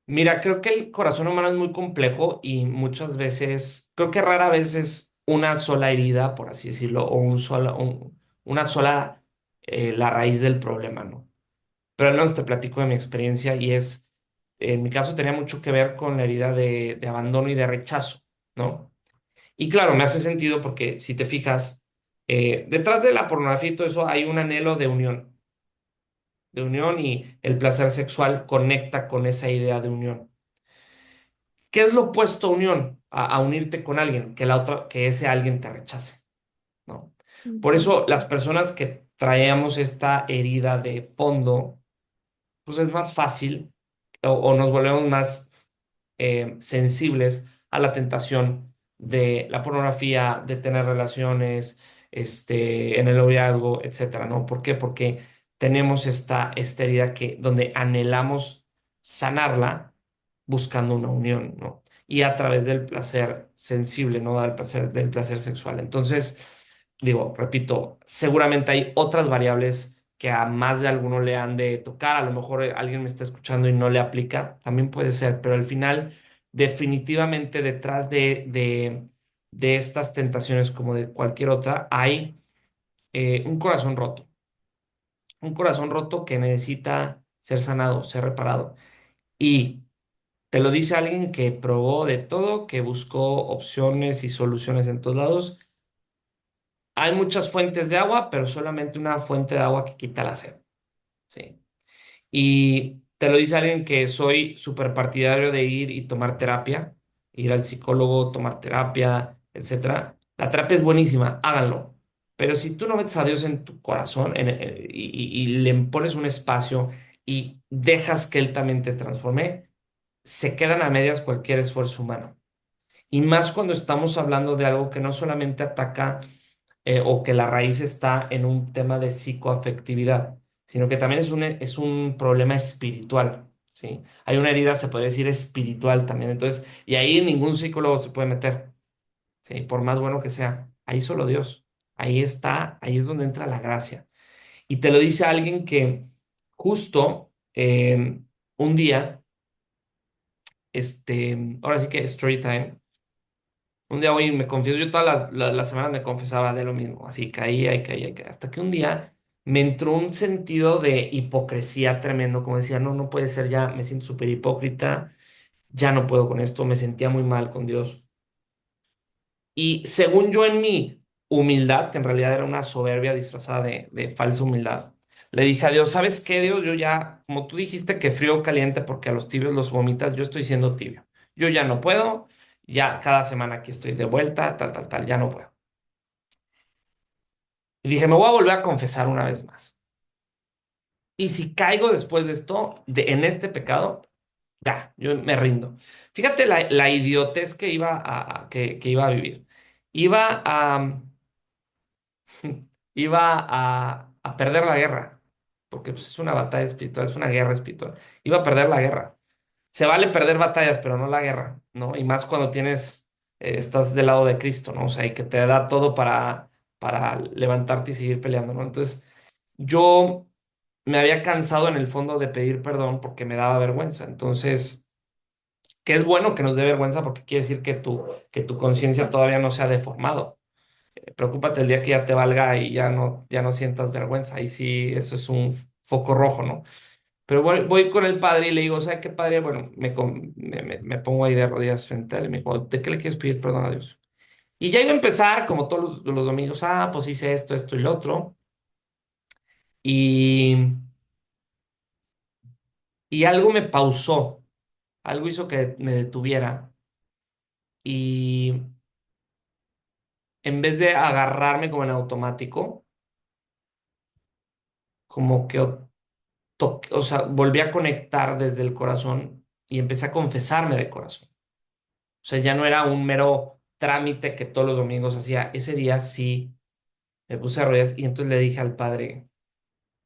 Mira, creo que el corazón humano es muy complejo y muchas veces, creo que rara vez es una sola herida, por así decirlo, o una sola la raíz del problema, ¿no? Pero al menos te platico de mi experiencia y en mi caso tenía mucho que ver con la herida de abandono y de rechazo, ¿no? Y claro, me hace sentido porque si te fijas, detrás de la pornografía y todo eso hay un anhelo de unión y el placer sexual conecta con esa idea de unión. ¿Qué es lo opuesto a unión? A unirte con alguien, que la otra, que ese alguien te rechace, ¿no? Por Ujú. eso las personas que traemos esta herida de fondo, pues es más fácil o nos volvemos más sensibles a la tentación de la pornografía, de tener relaciones, en el noviazgo, etcétera, ¿no? ¿Por qué? Porque tenemos esta herida donde anhelamos sanarla buscando una unión, ¿no? Y a través del placer sensible, ¿no? Del placer sexual. Entonces, digo, repito, seguramente hay otras variables que a más de alguno le han de tocar. A lo mejor alguien me está escuchando y no le aplica, también puede ser, pero al final, definitivamente detrás de estas tentaciones, como de cualquier otra, hay un corazón roto que necesita ser sanado, ser reparado. Y te lo dice alguien que probó de todo, que buscó opciones y soluciones en todos lados. Hay muchas fuentes de agua, pero solamente una fuente de agua que quita la sed. ¿Sí? Y te lo dice alguien que soy súper partidario de ir y tomar terapia, ir al psicólogo, tomar terapia, etcétera. La terapia es buenísima, háganlo. Pero si tú no metes a Dios en tu corazón y le pones un espacio y dejas que Él también te transforme, se quedan a medias cualquier esfuerzo humano. Y más cuando estamos hablando de algo que no solamente ataca o que la raíz está en un tema de psicoafectividad, sino que también es un problema espiritual, ¿sí? Hay una herida, se podría decir, espiritual también. Entonces, y ahí ningún psicólogo se puede meter, ¿sí? Por más bueno que sea. Ahí solo Dios. Ahí está, ahí es donde entra la gracia. Y te lo dice alguien que justo un día, ahora sí que story time. Un día voy y me confieso, yo todas las semanas me confesaba de lo mismo, así caía y caía y caía, hasta que un día me entró un sentido de hipocresía tremendo, como decía, no, no puede ser, ya me siento súper hipócrita, ya no puedo con esto, me sentía muy mal con Dios. Y según yo en mi humildad, que en realidad era una soberbia disfrazada de falsa humildad, le dije a Dios, ¿sabes qué, Dios? Yo ya, como tú dijiste que frío o caliente porque a los tibios los vomitas, yo estoy siendo tibio. Yo ya no puedo, ya cada semana aquí estoy de vuelta, tal, tal, tal, ya no puedo. Y dije, me voy a volver a confesar una vez más. Y si caigo después de esto, en este pecado, ya, yo me rindo. Fíjate la idiotez que que iba a vivir. Iba a, a perder la guerra, porque pues, es una batalla espiritual, es una guerra espiritual. Iba a perder la guerra. Se vale perder batallas, pero no la guerra, ¿no? Y más cuando estás del lado de Cristo, ¿no? O sea, y que te da todo para levantarte y seguir peleando, ¿no? Entonces, yo me había cansado en el fondo de pedir perdón porque me daba vergüenza. Entonces, que es bueno que nos dé vergüenza porque quiere decir que tu conciencia todavía no se ha deformado. Preocúpate el día que ya te valga y ya no sientas vergüenza. Ahí sí, eso es un foco rojo, ¿no? Pero voy con el padre y le digo, ¿sabe qué, padre? Bueno, me pongo ahí de rodillas frente a él y me dijo, ¿de qué le quieres pedir perdón a Dios? Y ya iba a empezar, como todos los domingos, pues hice esto, esto y lo otro. Y, y algo me pausó, algo hizo que me detuviera. Y en vez de agarrarme como en automático, como que o sea, volví a conectar desde el corazón y empecé a confesarme de corazón. O sea, ya no era un mero trámite que todos los domingos hacía. Ese día sí me puse a rodillas y entonces le dije al padre,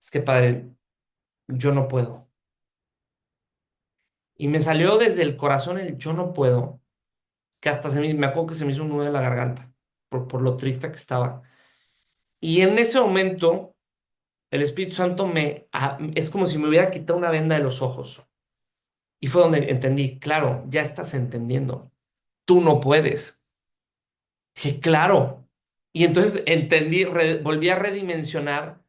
es que padre, yo no puedo. Y me salió desde el corazón el yo no puedo, que hasta me acuerdo que se me hizo un nudo en la garganta por lo triste que estaba. Y en ese momento, el Espíritu Santo es como si me hubiera quitado una venda de los ojos. Y fue donde entendí, claro, ya estás entendiendo. Tú no puedes. Dije, claro. Y entonces entendí, volví a redimensionar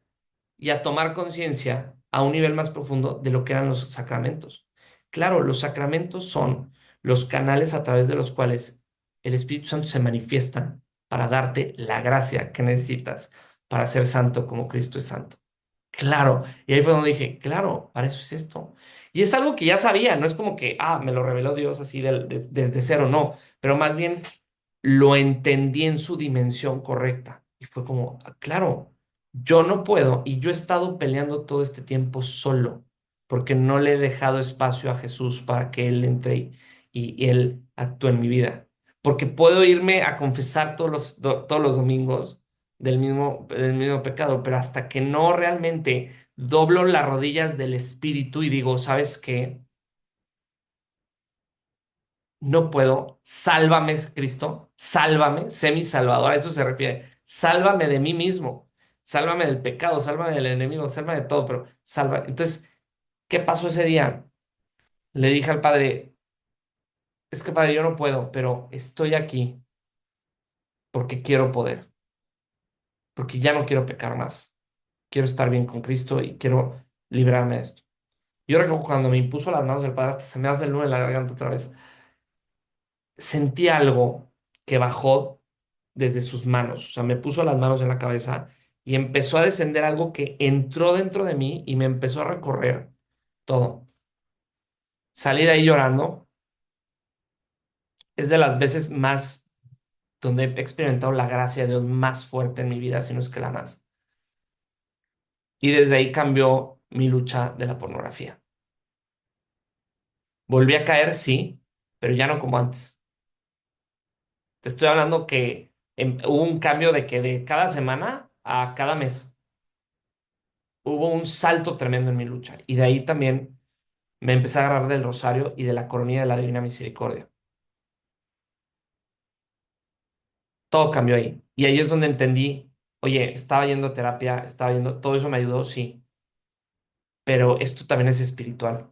y a tomar conciencia a un nivel más profundo de lo que eran los sacramentos. Claro, los sacramentos son los canales a través de los cuales el Espíritu Santo se manifiesta para darte la gracia que necesitas para ser santo como Cristo es santo. Claro, y ahí fue donde dije, claro, para eso es esto. Y es algo que ya sabía, no es como que, me lo reveló Dios así desde cero, no, pero más bien lo entendí en su dimensión correcta. Y fue como, claro, yo no puedo y yo he estado peleando todo este tiempo solo, porque no le he dejado espacio a Jesús para que Él entre y Él actúe en mi vida. Porque puedo irme a confesar todos los domingos del mismo pecado, pero hasta que no realmente doblo las rodillas del Espíritu y digo, ¿sabes qué? No puedo, sálvame, Cristo, sálvame, sé mi salvador, a eso se refiere, sálvame de mí mismo, sálvame del pecado, sálvame del enemigo, sálvame de todo, pero salva. Entonces, ¿qué pasó ese día? Le dije al padre, es que padre, yo no puedo, pero estoy aquí porque quiero poder, porque ya no quiero pecar más, quiero estar bien con Cristo y quiero librarme de esto. Yo recuerdo cuando me impuso las manos del padre, hasta se me hace el nudo en la garganta otra vez. Sentí algo que bajó desde sus manos, o sea, me puso las manos en la cabeza y empezó a descender algo que entró dentro de mí y me empezó a recorrer todo. Salí de ahí llorando. Es de las veces más donde he experimentado la gracia de Dios más fuerte en mi vida, si no es que la más. Y desde ahí cambió mi lucha de la pornografía. Volví a caer, sí, pero ya no como antes. Te estoy hablando que hubo un cambio de que de cada semana a cada mes hubo un salto tremendo en mi lucha. Y de ahí también me empecé a agarrar del rosario y de la coronilla de la Divina Misericordia. Todo cambió ahí. Y ahí es donde entendí, oye, estaba yendo a terapia, estaba yendo, todo eso me ayudó, sí, pero esto también es espiritual,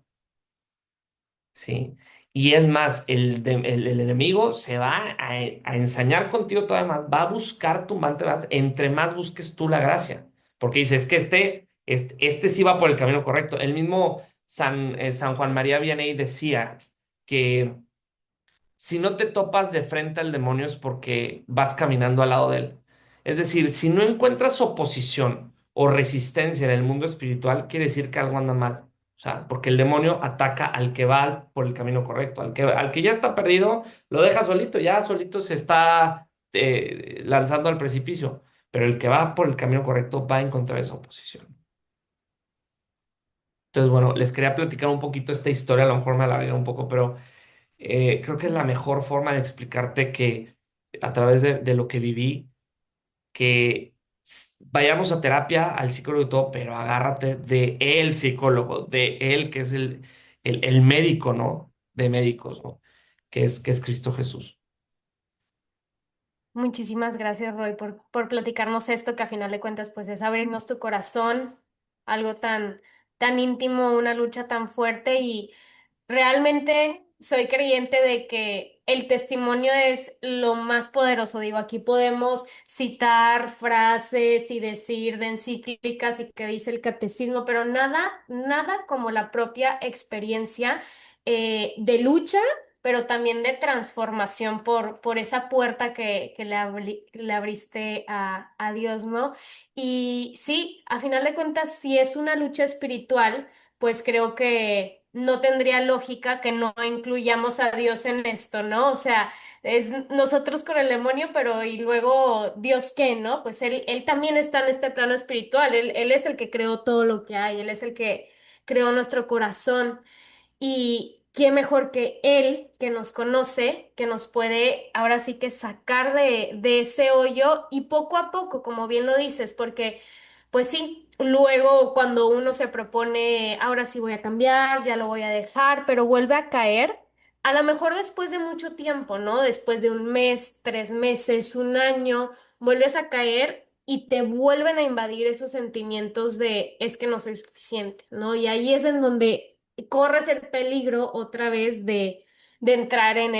¿sí? Y es más, el enemigo se va a ensañar contigo todavía más, va a buscar tu mante más, entre más busques tú la gracia, porque dice, es que este sí va por el camino correcto. El mismo San Juan María Vianney decía que si no te topas de frente al demonio es porque vas caminando al lado de él. Es decir, si no encuentras oposición o resistencia en el mundo espiritual, quiere decir que algo anda mal. O sea, porque el demonio ataca al que va por el camino correcto, al que ya está perdido, lo deja solito, ya solito se está lanzando al precipicio. Pero el que va por el camino correcto va a encontrar esa oposición. Entonces, bueno, les quería platicar un poquito esta historia, a lo mejor me alargué un poco, pero creo que es la mejor forma de explicarte que a través de lo que viví, que vayamos a terapia, al psicólogo y todo, pero agárrate de el psicólogo, de él que es el médico, ¿no? De médicos, ¿no? Que es Cristo Jesús. Muchísimas gracias, Roy, por platicarnos esto, que a final de cuentas, pues es abrirnos tu corazón, algo tan íntimo, una lucha tan fuerte y realmente soy creyente de que el testimonio es lo más poderoso. Digo, aquí podemos citar frases y decir de encíclicas y que dice el catecismo, pero nada, nada como la propia experiencia de lucha, pero también de transformación por esa puerta que le abriste a Dios, ¿no? Y sí, a final de cuentas, si es una lucha espiritual, pues creo que no tendría lógica que no incluyamos a Dios en esto, ¿no? O sea, es nosotros con el demonio, pero y luego Dios qué, ¿no? Pues él también está en este plano espiritual, él es el que creó todo lo que hay, él es el que creó nuestro corazón. Y qué mejor que Él, que nos conoce, que nos puede ahora sí que sacar de ese hoyo y poco a poco, como bien lo dices, porque pues sí, luego cuando uno se propone, ahora sí voy a cambiar, ya lo voy a dejar, pero vuelve a caer, a lo mejor después de mucho tiempo, ¿no? Después de un mes, 3 meses, un año, vuelves a caer. Y te vuelven a invadir esos sentimientos de es que no soy suficiente, ¿no? Y ahí es en donde corres el peligro otra vez de entrar en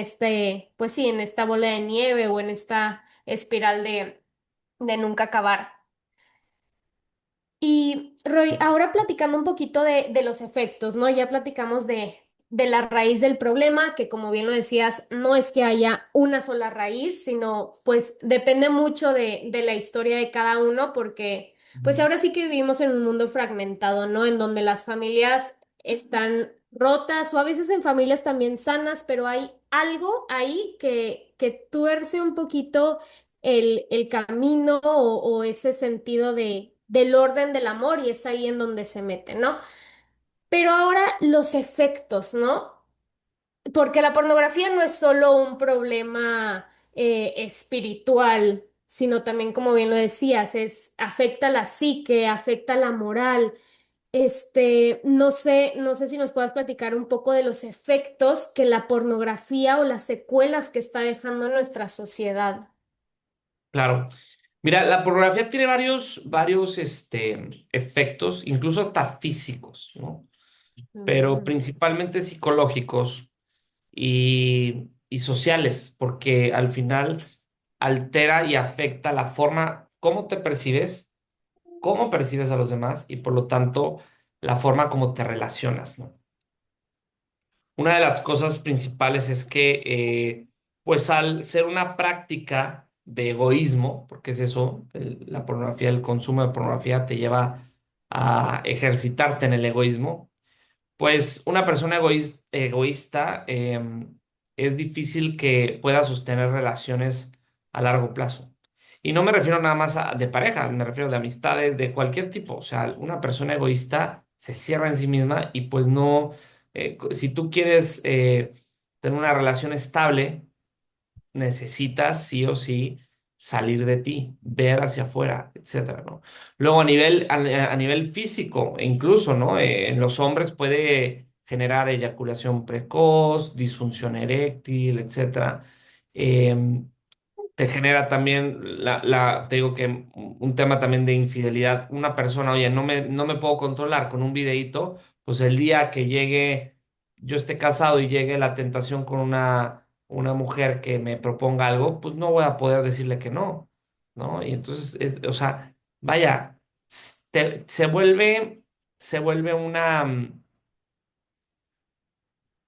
pues sí, en esta bola de nieve o en esta espiral de nunca acabar. Y Roy, ahora platicando un poquito de los efectos, ¿no? Ya platicamos de la raíz del problema, que como bien lo decías, no es que haya una sola raíz, sino pues depende mucho de la historia de cada uno, porque pues ahora sí que vivimos en un mundo fragmentado, ¿no? En donde las familias están rotas o a veces en familias también sanas, pero hay algo ahí que tuerce un poquito el camino o ese sentido del orden del amor y es ahí en donde se mete, ¿no? Pero ahora los efectos, ¿no? Porque la pornografía no es solo un problema espiritual, sino también, como bien lo decías, afecta la psique, afecta la moral. No sé si nos puedas platicar un poco de los efectos que la pornografía o las secuelas que está dejando en nuestra sociedad. Claro. Mira, la pornografía tiene varios efectos, incluso hasta físicos, ¿no? Pero Ujú. principalmente psicológicos y sociales, porque al final altera y afecta la forma, cómo percibes a los demás y por lo tanto la forma como te relacionas, ¿no? Una de las cosas principales es que, pues al ser una práctica de egoísmo, porque es eso, la pornografía, el consumo de pornografía te lleva a ejercitarte en el egoísmo, pues una persona egoísta es difícil que pueda sostener relaciones a largo plazo. Y no me refiero nada más de pareja, me refiero de amistades, de cualquier tipo. O sea, una persona egoísta se cierra en sí misma y pues no, si tú quieres tener una relación estable, necesitas sí o sí salir de ti, ver hacia afuera, etcétera, ¿no? Luego a nivel físico, incluso, ¿no? En los hombres puede generar eyaculación precoz, disfunción eréctil, etcétera. Em, Te genera también te digo que un tema también de infidelidad. Una persona, oye, no me puedo controlar con un videíto, pues el día que llegue, yo esté casado y llegue la tentación con una mujer que me proponga algo, pues no voy a poder decirle que no, ¿no? Y entonces, o sea, vaya, se vuelve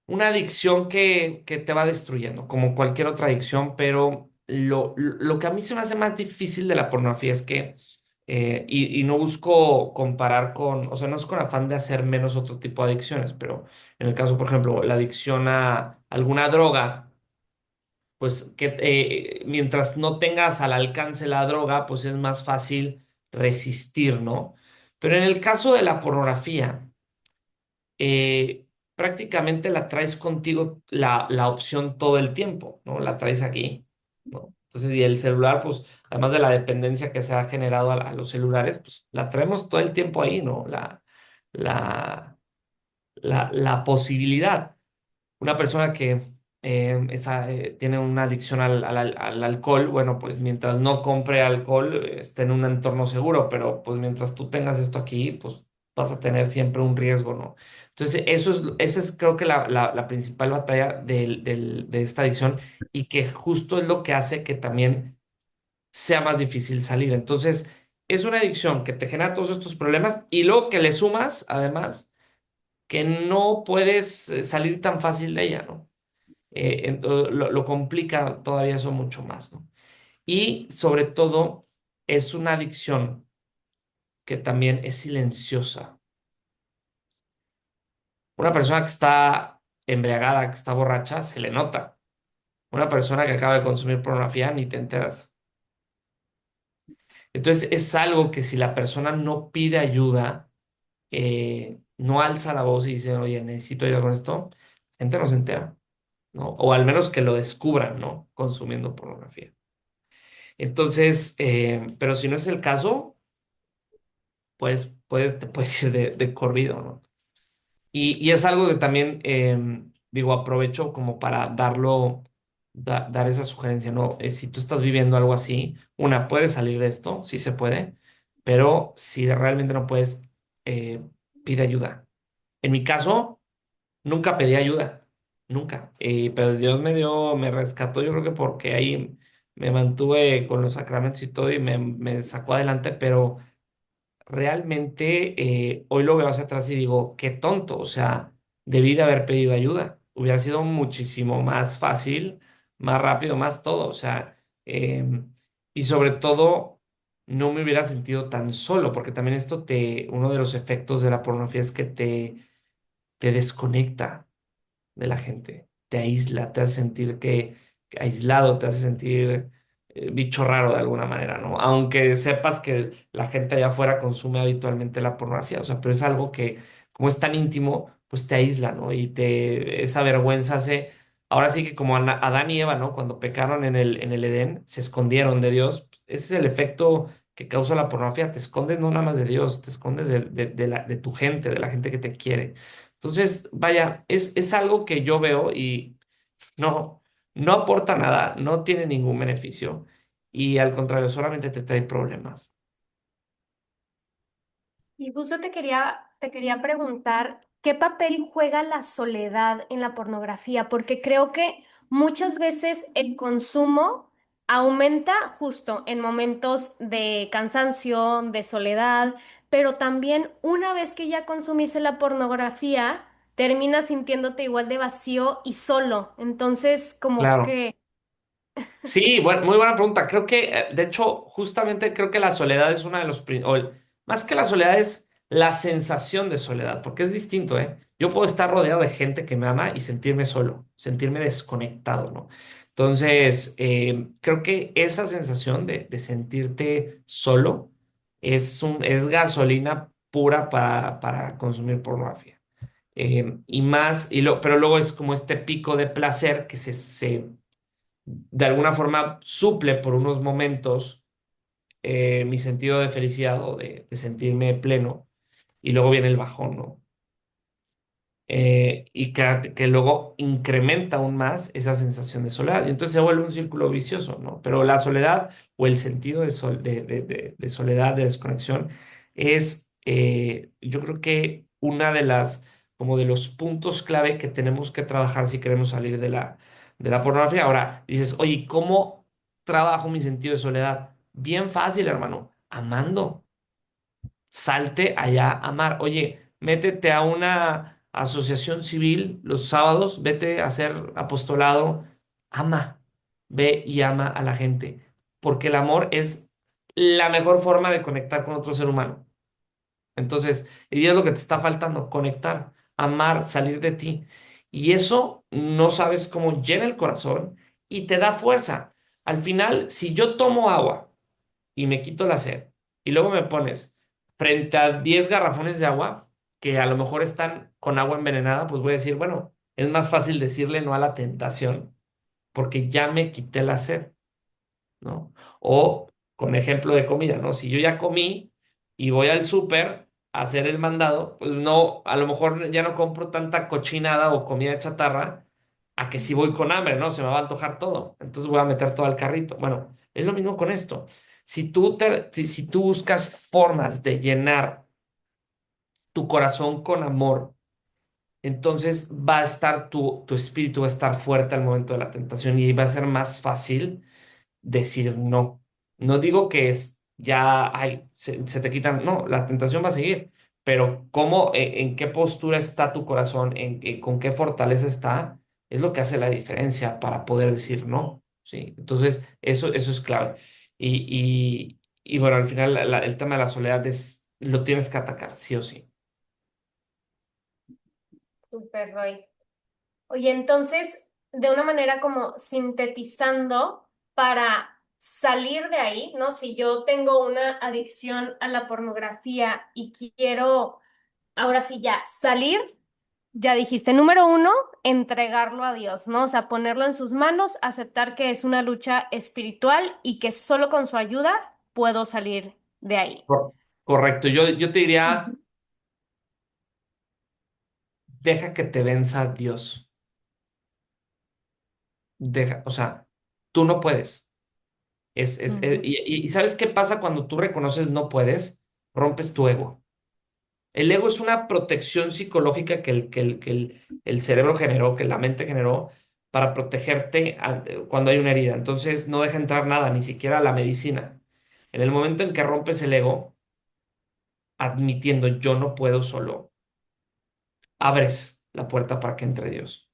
una adicción que te va destruyendo, como cualquier otra adicción, pero lo que a mí se me hace más difícil de la pornografía es que, y no busco comparar con, o sea, no es con afán de hacer menos otro tipo de adicciones, pero en el caso, por ejemplo, la adicción a alguna droga, pues que mientras no tengas al alcance la droga, pues es más fácil resistir, ¿no? Pero en el caso de la pornografía, prácticamente la traes contigo la opción todo el tiempo, ¿no? La traes aquí, ¿no? Entonces, y el celular, pues, además de la dependencia que se ha generado a los celulares, pues la traemos todo el tiempo ahí, ¿no? La, la posibilidad. Una persona que tiene una adicción al alcohol, bueno, pues mientras no compre alcohol, esté en un entorno seguro, pero pues mientras tú tengas esto aquí, pues vas a tener siempre un riesgo, ¿no? Entonces, esa es creo que la principal batalla de esta adicción y que justo es lo que hace que también sea más difícil salir. Entonces, es una adicción que te genera todos estos problemas y luego que le sumas, además, que no puedes salir tan fácil de ella, ¿no? Lo complica todavía eso mucho más, ¿no? Y sobre todo, es una adicción que también es silenciosa. Una persona que está embriagada, que está borracha, se le nota. Una persona que acaba de consumir pornografía, ni te enteras. Entonces, es algo que si la persona no pide ayuda, no alza la voz y dice, oye, necesito ayuda con esto, la gente no se entera, ¿no? O al menos que lo descubran, ¿no? Consumiendo pornografía. Entonces, pero si no es el caso, pues te puedes ir de corrido, ¿no? Y es algo que también, digo, aprovecho como para dar esa sugerencia, ¿no? Si tú estás viviendo algo así, puedes salir de esto, sí se puede, pero si realmente no puedes, eh, pide ayuda. En mi caso, nunca pedí ayuda, nunca. Pero Dios me rescató, yo creo que porque ahí me mantuve con los sacramentos y todo y me sacó adelante, pero realmente hoy lo veo hacia atrás y digo, qué tonto, o sea, debí de haber pedido ayuda. Hubiera sido muchísimo más fácil, más rápido, más todo. O sea, y sobre todo, no me hubiera sentido tan solo, porque también uno de los efectos de la pornografía es que te desconecta de la gente, te aísla, te hace sentir que aislado, te hace sentir bicho raro de alguna manera, ¿no? Aunque sepas que la gente allá afuera consume habitualmente la pornografía, o sea, pero es algo que, como es tan íntimo, pues te aísla, ¿no? Esa vergüenza hace, ahora sí que como Adán y Eva, ¿no? Cuando pecaron en el Edén, se escondieron de Dios. Ese es el efecto que causa la pornografía. Te escondes no nada más de Dios, te escondes de tu gente, de la gente que te quiere. Entonces, vaya, es algo que yo veo y no, no aporta nada, no tiene ningún beneficio y al contrario, solamente te trae problemas. Y justo te quería preguntar, ¿qué papel juega la soledad en la pornografía? Porque creo que muchas veces el consumo aumenta justo en momentos de cansancio, de soledad, pero también una vez que ya consumiste la pornografía, terminas sintiéndote igual de vacío y solo. Entonces, como Claro. que... Sí, bueno, muy buena pregunta. Creo que, de hecho, justamente creo que la soledad es una de más que la soledad es la sensación de soledad, porque es distinto, ¿eh? Yo puedo estar rodeado de gente que me ama y sentirme solo, sentirme desconectado, ¿no? Entonces, creo que esa sensación de sentirte solo es gasolina pura para consumir pornografía. Pero luego es como este pico de placer que se de alguna forma suple por unos momentos mi sentido de felicidad o de sentirme pleno y luego viene el bajón, ¿no? Y que luego incrementa aún más esa sensación de soledad y entonces se vuelve un círculo vicioso, ¿no? Pero la soledad o el sentido de soledad, de desconexión, yo creo que una de como de los puntos clave que tenemos que trabajar si queremos salir de la pornografía. Ahora, dices, oye, ¿cómo trabajo mi sentido de soledad? Bien fácil, hermano, amando. Salte allá a amar. Oye, métete a una asociación civil los sábados, vete a hacer apostolado, ama, ve y ama a la gente, porque el amor es la mejor forma de conectar con otro ser humano. Entonces, y es lo que te está faltando, conectar, amar, salir de ti. Y eso no sabes cómo llena el corazón y te da fuerza. Al final, si yo tomo agua, y me quito la sed. Y luego me pones frente a 10 garrafones de agua que a lo mejor están con agua envenenada, pues voy a decir, bueno, es más fácil decirle no a la tentación porque ya me quité la sed, ¿no? O con ejemplo de comida, ¿no? Si yo ya comí y voy al súper a hacer el mandado, pues no, a lo mejor ya no compro tanta cochinada o comida chatarra a que si voy con hambre, ¿no? Se me va a antojar todo. Entonces voy a meter todo al carrito. Bueno, es lo mismo con esto. Si tú buscas formas de llenar tu corazón con amor, entonces va a estar tu espíritu va a estar fuerte al momento de la tentación y va a ser más fácil decir no. No digo que se te quitan, no, la tentación va a seguir, pero en qué postura está tu corazón, con qué fortaleza está, es lo que hace la diferencia para poder decir no, ¿sí? Entonces, eso es clave. Y bueno, al final el tema de la soledad lo tienes que atacar, sí o sí. Súper, Roy. Oye, entonces, de una manera como sintetizando, para salir de ahí, ¿no? Si yo tengo una adicción a la pornografía y quiero, ahora sí ya, salir, ya dijiste, número uno, entregarlo a Dios, ¿no? O sea, ponerlo en sus manos, aceptar que es una lucha espiritual y que solo con su ayuda puedo salir de ahí. Correcto, yo te diría, Ujú. deja que te venza Dios. O sea, tú no puedes. Ujú. Y ¿sabes qué pasa cuando tú reconoces no puedes? Rompes tu ego. El ego es una protección psicológica el cerebro generó, que la mente generó para protegerte cuando hay una herida. Entonces no deja entrar nada, ni siquiera la medicina. En el momento en que rompes el ego, admitiendo yo no puedo solo, abres. la puerta para que entre Dios.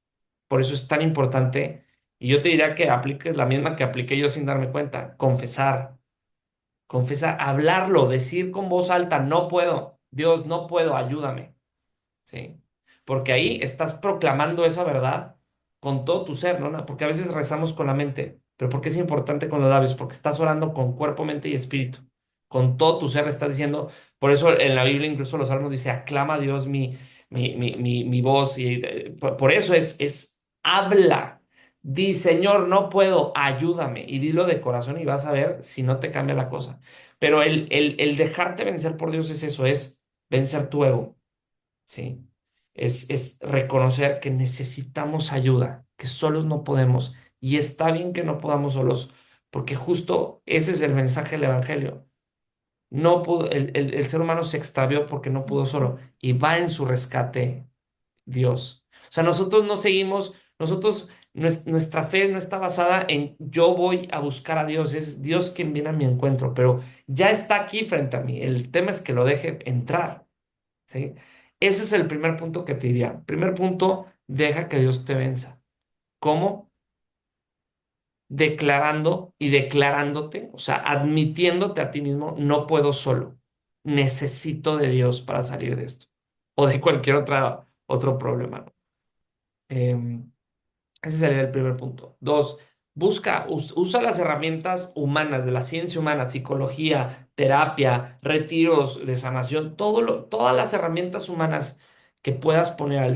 Por eso es tan importante, y yo te diría que apliques la misma que apliqué yo sin darme cuenta, confesar, hablarlo, decir con voz alta, no puedo, Dios, no puedo, ayúdame, ¿sí? Porque ahí estás proclamando esa verdad con todo tu ser, ¿no? Porque a veces rezamos con la mente, pero ¿por qué es importante con los labios? Porque estás orando con cuerpo, mente y espíritu. Con todo tu ser le estás diciendo, por eso en la Biblia incluso los salmos dice, aclama a Dios mi voz, y por eso es, habla, di, Señor, no puedo, ayúdame, y dilo de corazón y vas a ver si no te cambia la cosa. Pero el dejarte vencer por Dios es eso, es vencer tu ego. ¿Sí? Es reconocer que necesitamos ayuda, que solos no podemos. Y está bien que no podamos solos, porque justo ese es el mensaje del Evangelio. No pudo, el ser humano se extravió porque no pudo solo y va en su rescate Dios. O sea, nosotros no seguimos, nuestra fe no está basada en yo voy a buscar a Dios, es Dios quien viene a mi encuentro, pero ya está aquí frente a mí. El tema es que lo deje entrar. ¿Sí? Ese es el primer punto que te diría. Primer punto, deja que Dios te venza. ¿Cómo? Declarando y declarándote, o sea, admitiéndote a ti mismo, no puedo solo. Necesito de Dios para salir de esto. O de cualquier otro problema, ¿no? Em, Ese sería el primer punto. Dos, usa las herramientas humanas, de la ciencia humana, psicología, terapia, retiros de sanación, todas las herramientas humanas que puedas poner,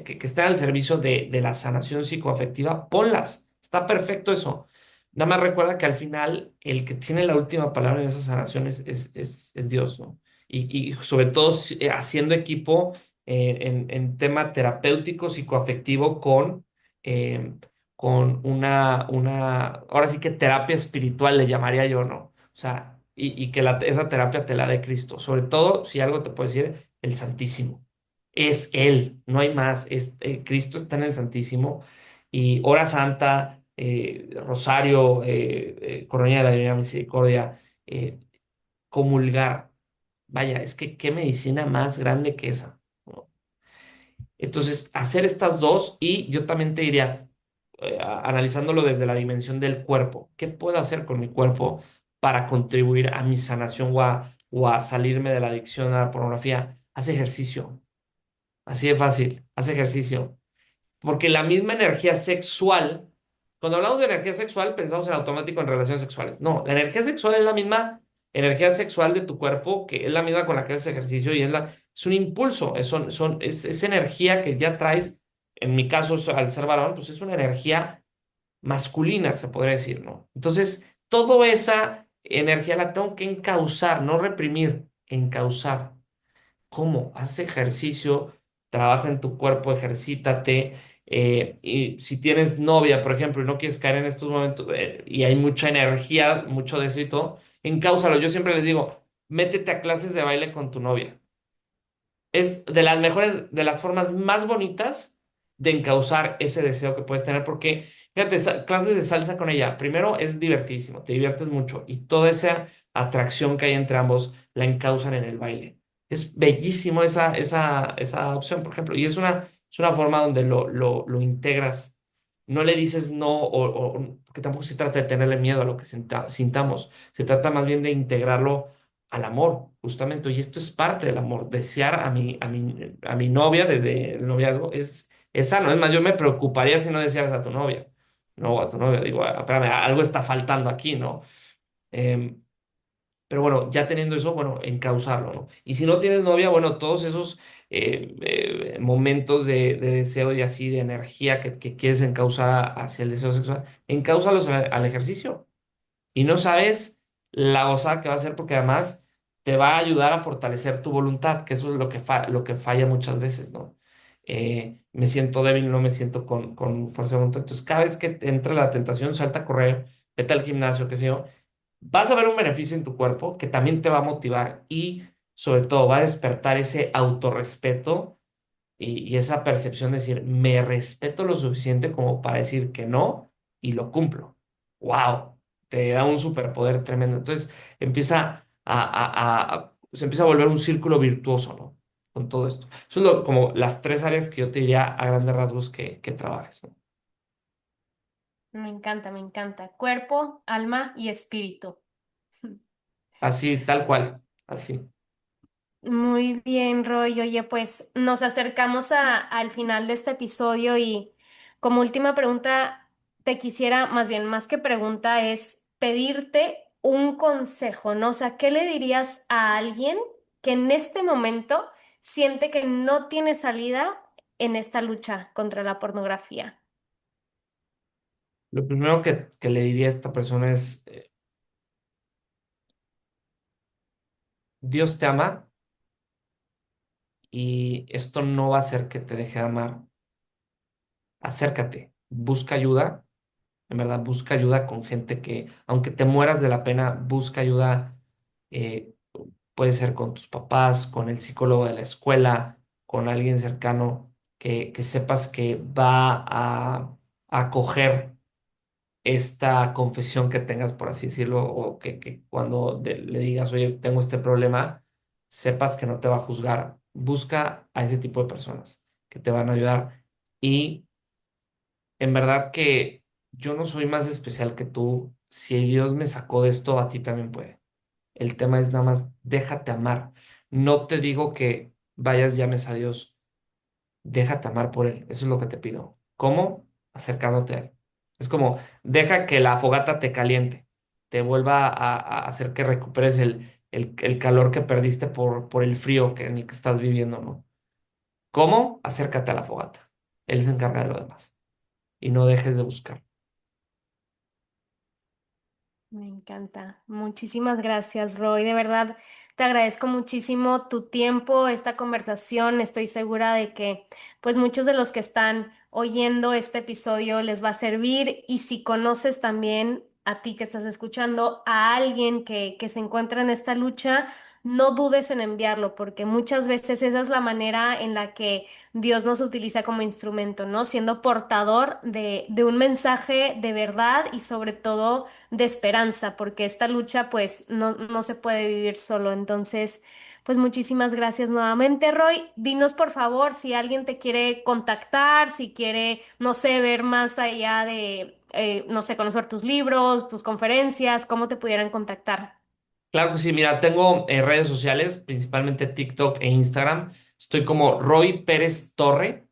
que estén al servicio de la sanación psicoafectiva, ponlas. Está perfecto eso. Nada más recuerda que al final el que tiene la última palabra en esas sanaciones es Dios, ¿no? Y sobre todo haciendo equipo en tema terapéutico, psicoafectivo eh, con ahora sí que terapia espiritual le llamaría yo, ¿no? O sea, y que esa terapia te la dé Cristo. Sobre todo, si algo te puedo decir, el Santísimo. Es Él, no hay más. Cristo está en el Santísimo. Y hora santa, rosario, coronilla de la Divina Misericordia, eh, comulgar. Vaya, es que qué medicina más grande que esa, ¿no? Entonces, hacer estas dos y yo también te diría, analizándolo desde la dimensión del cuerpo, ¿qué puedo hacer con mi cuerpo para contribuir a mi sanación o a salirme de la adicción a la pornografía? Haz ejercicio, así de fácil, haz ejercicio. Porque la misma energía sexual, cuando hablamos de energía sexual, pensamos en automático en relaciones sexuales. No, la energía sexual es la misma energía sexual de tu cuerpo, que es la misma con la que haces ejercicio y es un impulso, es energía que ya traes, en mi caso, al ser varón, pues es una energía masculina, se podría decir, ¿no? Entonces, toda esa energía la tengo que encauzar, no reprimir, encauzar. ¿Cómo? Haz ejercicio, trabaja en tu cuerpo, ejercítate. Y si tienes novia, por ejemplo, y no quieres caer en estos momentos, y hay mucha energía, mucho deseo y todo, encáusalo. Yo siempre les digo, métete a clases de baile con tu novia. Es de las mejores, de las formas más bonitas de encauzar ese deseo que puedes tener, porque, fíjate, clases de salsa con ella, primero es divertidísimo, te diviertes mucho, y toda esa atracción que hay entre ambos la encausan en el baile. Es bellísimo esa opción, por ejemplo, y es una forma donde lo integras. No le dices no, porque tampoco se trata de tenerle miedo a lo que sintamos, se trata más bien de integrarlo al amor, justamente. Y esto es parte del amor. Desear a mi novia desde el noviazgo es sano. Es más, yo me preocuparía si no desearas a tu novia. No, a tu novia. Digo, espérame, algo está faltando aquí, ¿no? Em, pero bueno, ya teniendo eso, bueno, encauzarlo, ¿no? Y si no tienes novia, bueno, todos esos momentos de deseo y así, de energía que quieres encauzar hacia el deseo sexual, encáusalos al ejercicio. Y no sabes la gozada que va a ser porque además te va a ayudar a fortalecer tu voluntad, que eso es lo que falla muchas veces, ¿no? Me siento débil, no me siento con fuerza de voluntad. Entonces, cada vez que te entra la tentación, salta a correr, vete al gimnasio, qué sé yo, vas a ver un beneficio en tu cuerpo que también te va a motivar y sobre todo va a despertar ese autorrespeto y esa percepción de decir, me respeto lo suficiente como para decir que no y lo cumplo. ¡Wow! Te da un superpoder tremendo. Entonces se empieza a volver un círculo virtuoso, ¿no? con todo esto. Eso es como las tres áreas que yo te diría a grandes rasgos que trabajes, ¿no? Me encanta, me encanta. Cuerpo, alma y espíritu. Así, tal cual, así. Muy bien, Roy. Oye, pues nos acercamos al final de este episodio y como última pregunta, te quisiera, más bien, más que pregunta, es pedirte un consejo, ¿no? O sea, ¿qué le dirías a alguien que en este momento siente que no tiene salida en esta lucha contra la pornografía? Lo primero que le diría a esta persona es, Dios te ama y esto no va a hacer que te deje de amar. Acércate, busca ayuda, en verdad, busca ayuda con gente que, aunque te mueras de la pena, busca ayuda. eh, Puede ser con tus papás, con el psicólogo de la escuela, con alguien cercano que sepas que va a acoger esta confesión que tengas, por así decirlo, o que cuando le digas, oye, tengo este problema, sepas que no te va a juzgar. Busca a ese tipo de personas que te van a ayudar. Y en verdad que yo no soy más especial que tú. Si Dios me sacó de esto, a ti también puede. El tema es nada más, déjate amar. No te digo que vayas, llames a Dios. Déjate amar por Él. Eso es lo que te pido. ¿Cómo? Acercándote a Él. Es como, deja que la fogata te caliente, te vuelva a hacer que recuperes el calor que perdiste por el frío en el que estás viviendo, ¿no? ¿Cómo? Acércate a la fogata. Él se encarga de lo demás. Y no dejes de buscar. Me encanta. Muchísimas gracias, Roy. De verdad, te agradezco muchísimo tu tiempo, esta conversación. Estoy segura de que, pues, muchos de los que están oyendo este episodio les va a servir. Y si conoces también a ti que estás escuchando a alguien que se encuentra en esta lucha, no dudes en enviarlo, porque muchas veces esa es la manera en la que Dios nos utiliza como instrumento, ¿no? Siendo portador de un mensaje de verdad y sobre todo de esperanza, porque esta lucha pues no se puede vivir solo. Entonces, pues muchísimas gracias nuevamente, Roy. Dinos por favor si alguien te quiere contactar, si quiere, no sé, ver más allá de, no sé, conocer tus libros, tus conferencias, cómo te pudieran contactar. Claro que sí, mira, tengo redes sociales, principalmente TikTok e Instagram. Estoy como Roy Pérez Torre.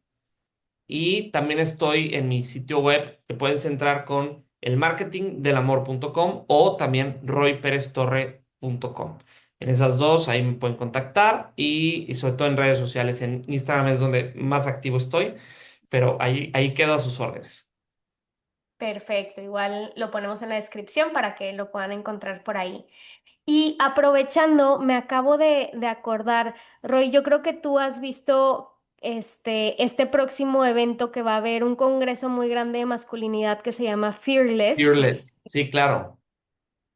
Y también estoy en mi sitio web que puedes entrar con elmarketingdelamor.com o también roypereztorre.com. En esas dos, ahí me pueden contactar y sobre todo en redes sociales. En Instagram es donde más activo estoy, pero ahí quedo a sus órdenes. Perfecto, igual lo ponemos en la descripción para que lo puedan encontrar por ahí. Y aprovechando, me acabo de acordar, Roy, yo creo que tú has visto este próximo evento que va a haber, un congreso muy grande de masculinidad que se llama Fearless, Fearless. Sí, claro.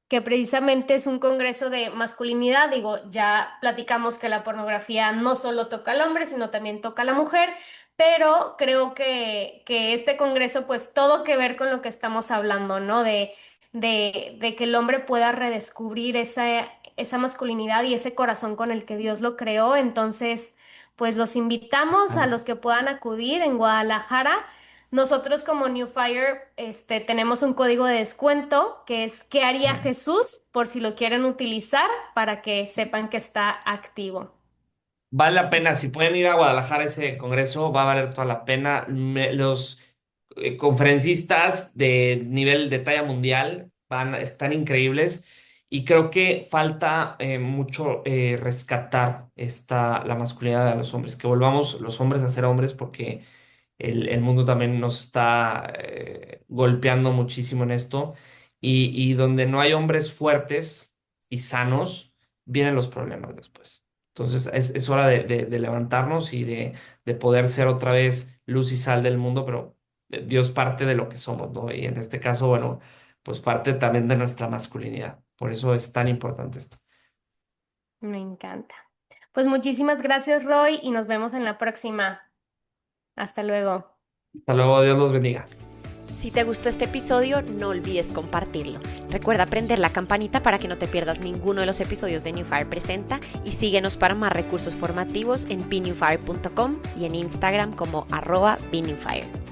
que precisamente es un congreso de masculinidad. Digo, ya platicamos que la pornografía no solo toca al hombre, sino también toca a la mujer, pero creo que este congreso, pues todo que ver con lo que estamos hablando, ¿no? De que el hombre pueda redescubrir esa masculinidad y ese corazón con el que Dios lo creó. Entonces, pues los invitamos a Vale. los que puedan acudir en Guadalajara. Nosotros como New Fire, tenemos un código de descuento que es ¿qué haría Jesús? Por si lo quieren utilizar para que sepan que está activo. Vale la pena, si pueden ir a Guadalajara a ese congreso, va a valer toda la pena. Los conferencistas de nivel de talla mundial están increíbles y creo que falta mucho rescatar la masculinidad de los hombres, que volvamos los hombres a ser hombres porque el mundo también nos está golpeando muchísimo en esto y donde no hay hombres fuertes y sanos, vienen los problemas después. Entonces es hora de levantarnos y de poder ser otra vez luz y sal del mundo, pero Dios parte de lo que somos, ¿no? Y en este caso, bueno, pues parte también de nuestra masculinidad. Por eso es tan importante esto. Me encanta. Pues muchísimas gracias, Roy, y nos vemos en la próxima. Hasta luego. Hasta luego, Dios los bendiga. Si te gustó este episodio, no olvides compartirlo. Recuerda prender la campanita para que no te pierdas ninguno de los episodios de New Fire Presenta y síguenos para más recursos formativos en bnewfire.com y en Instagram como @bnewfire.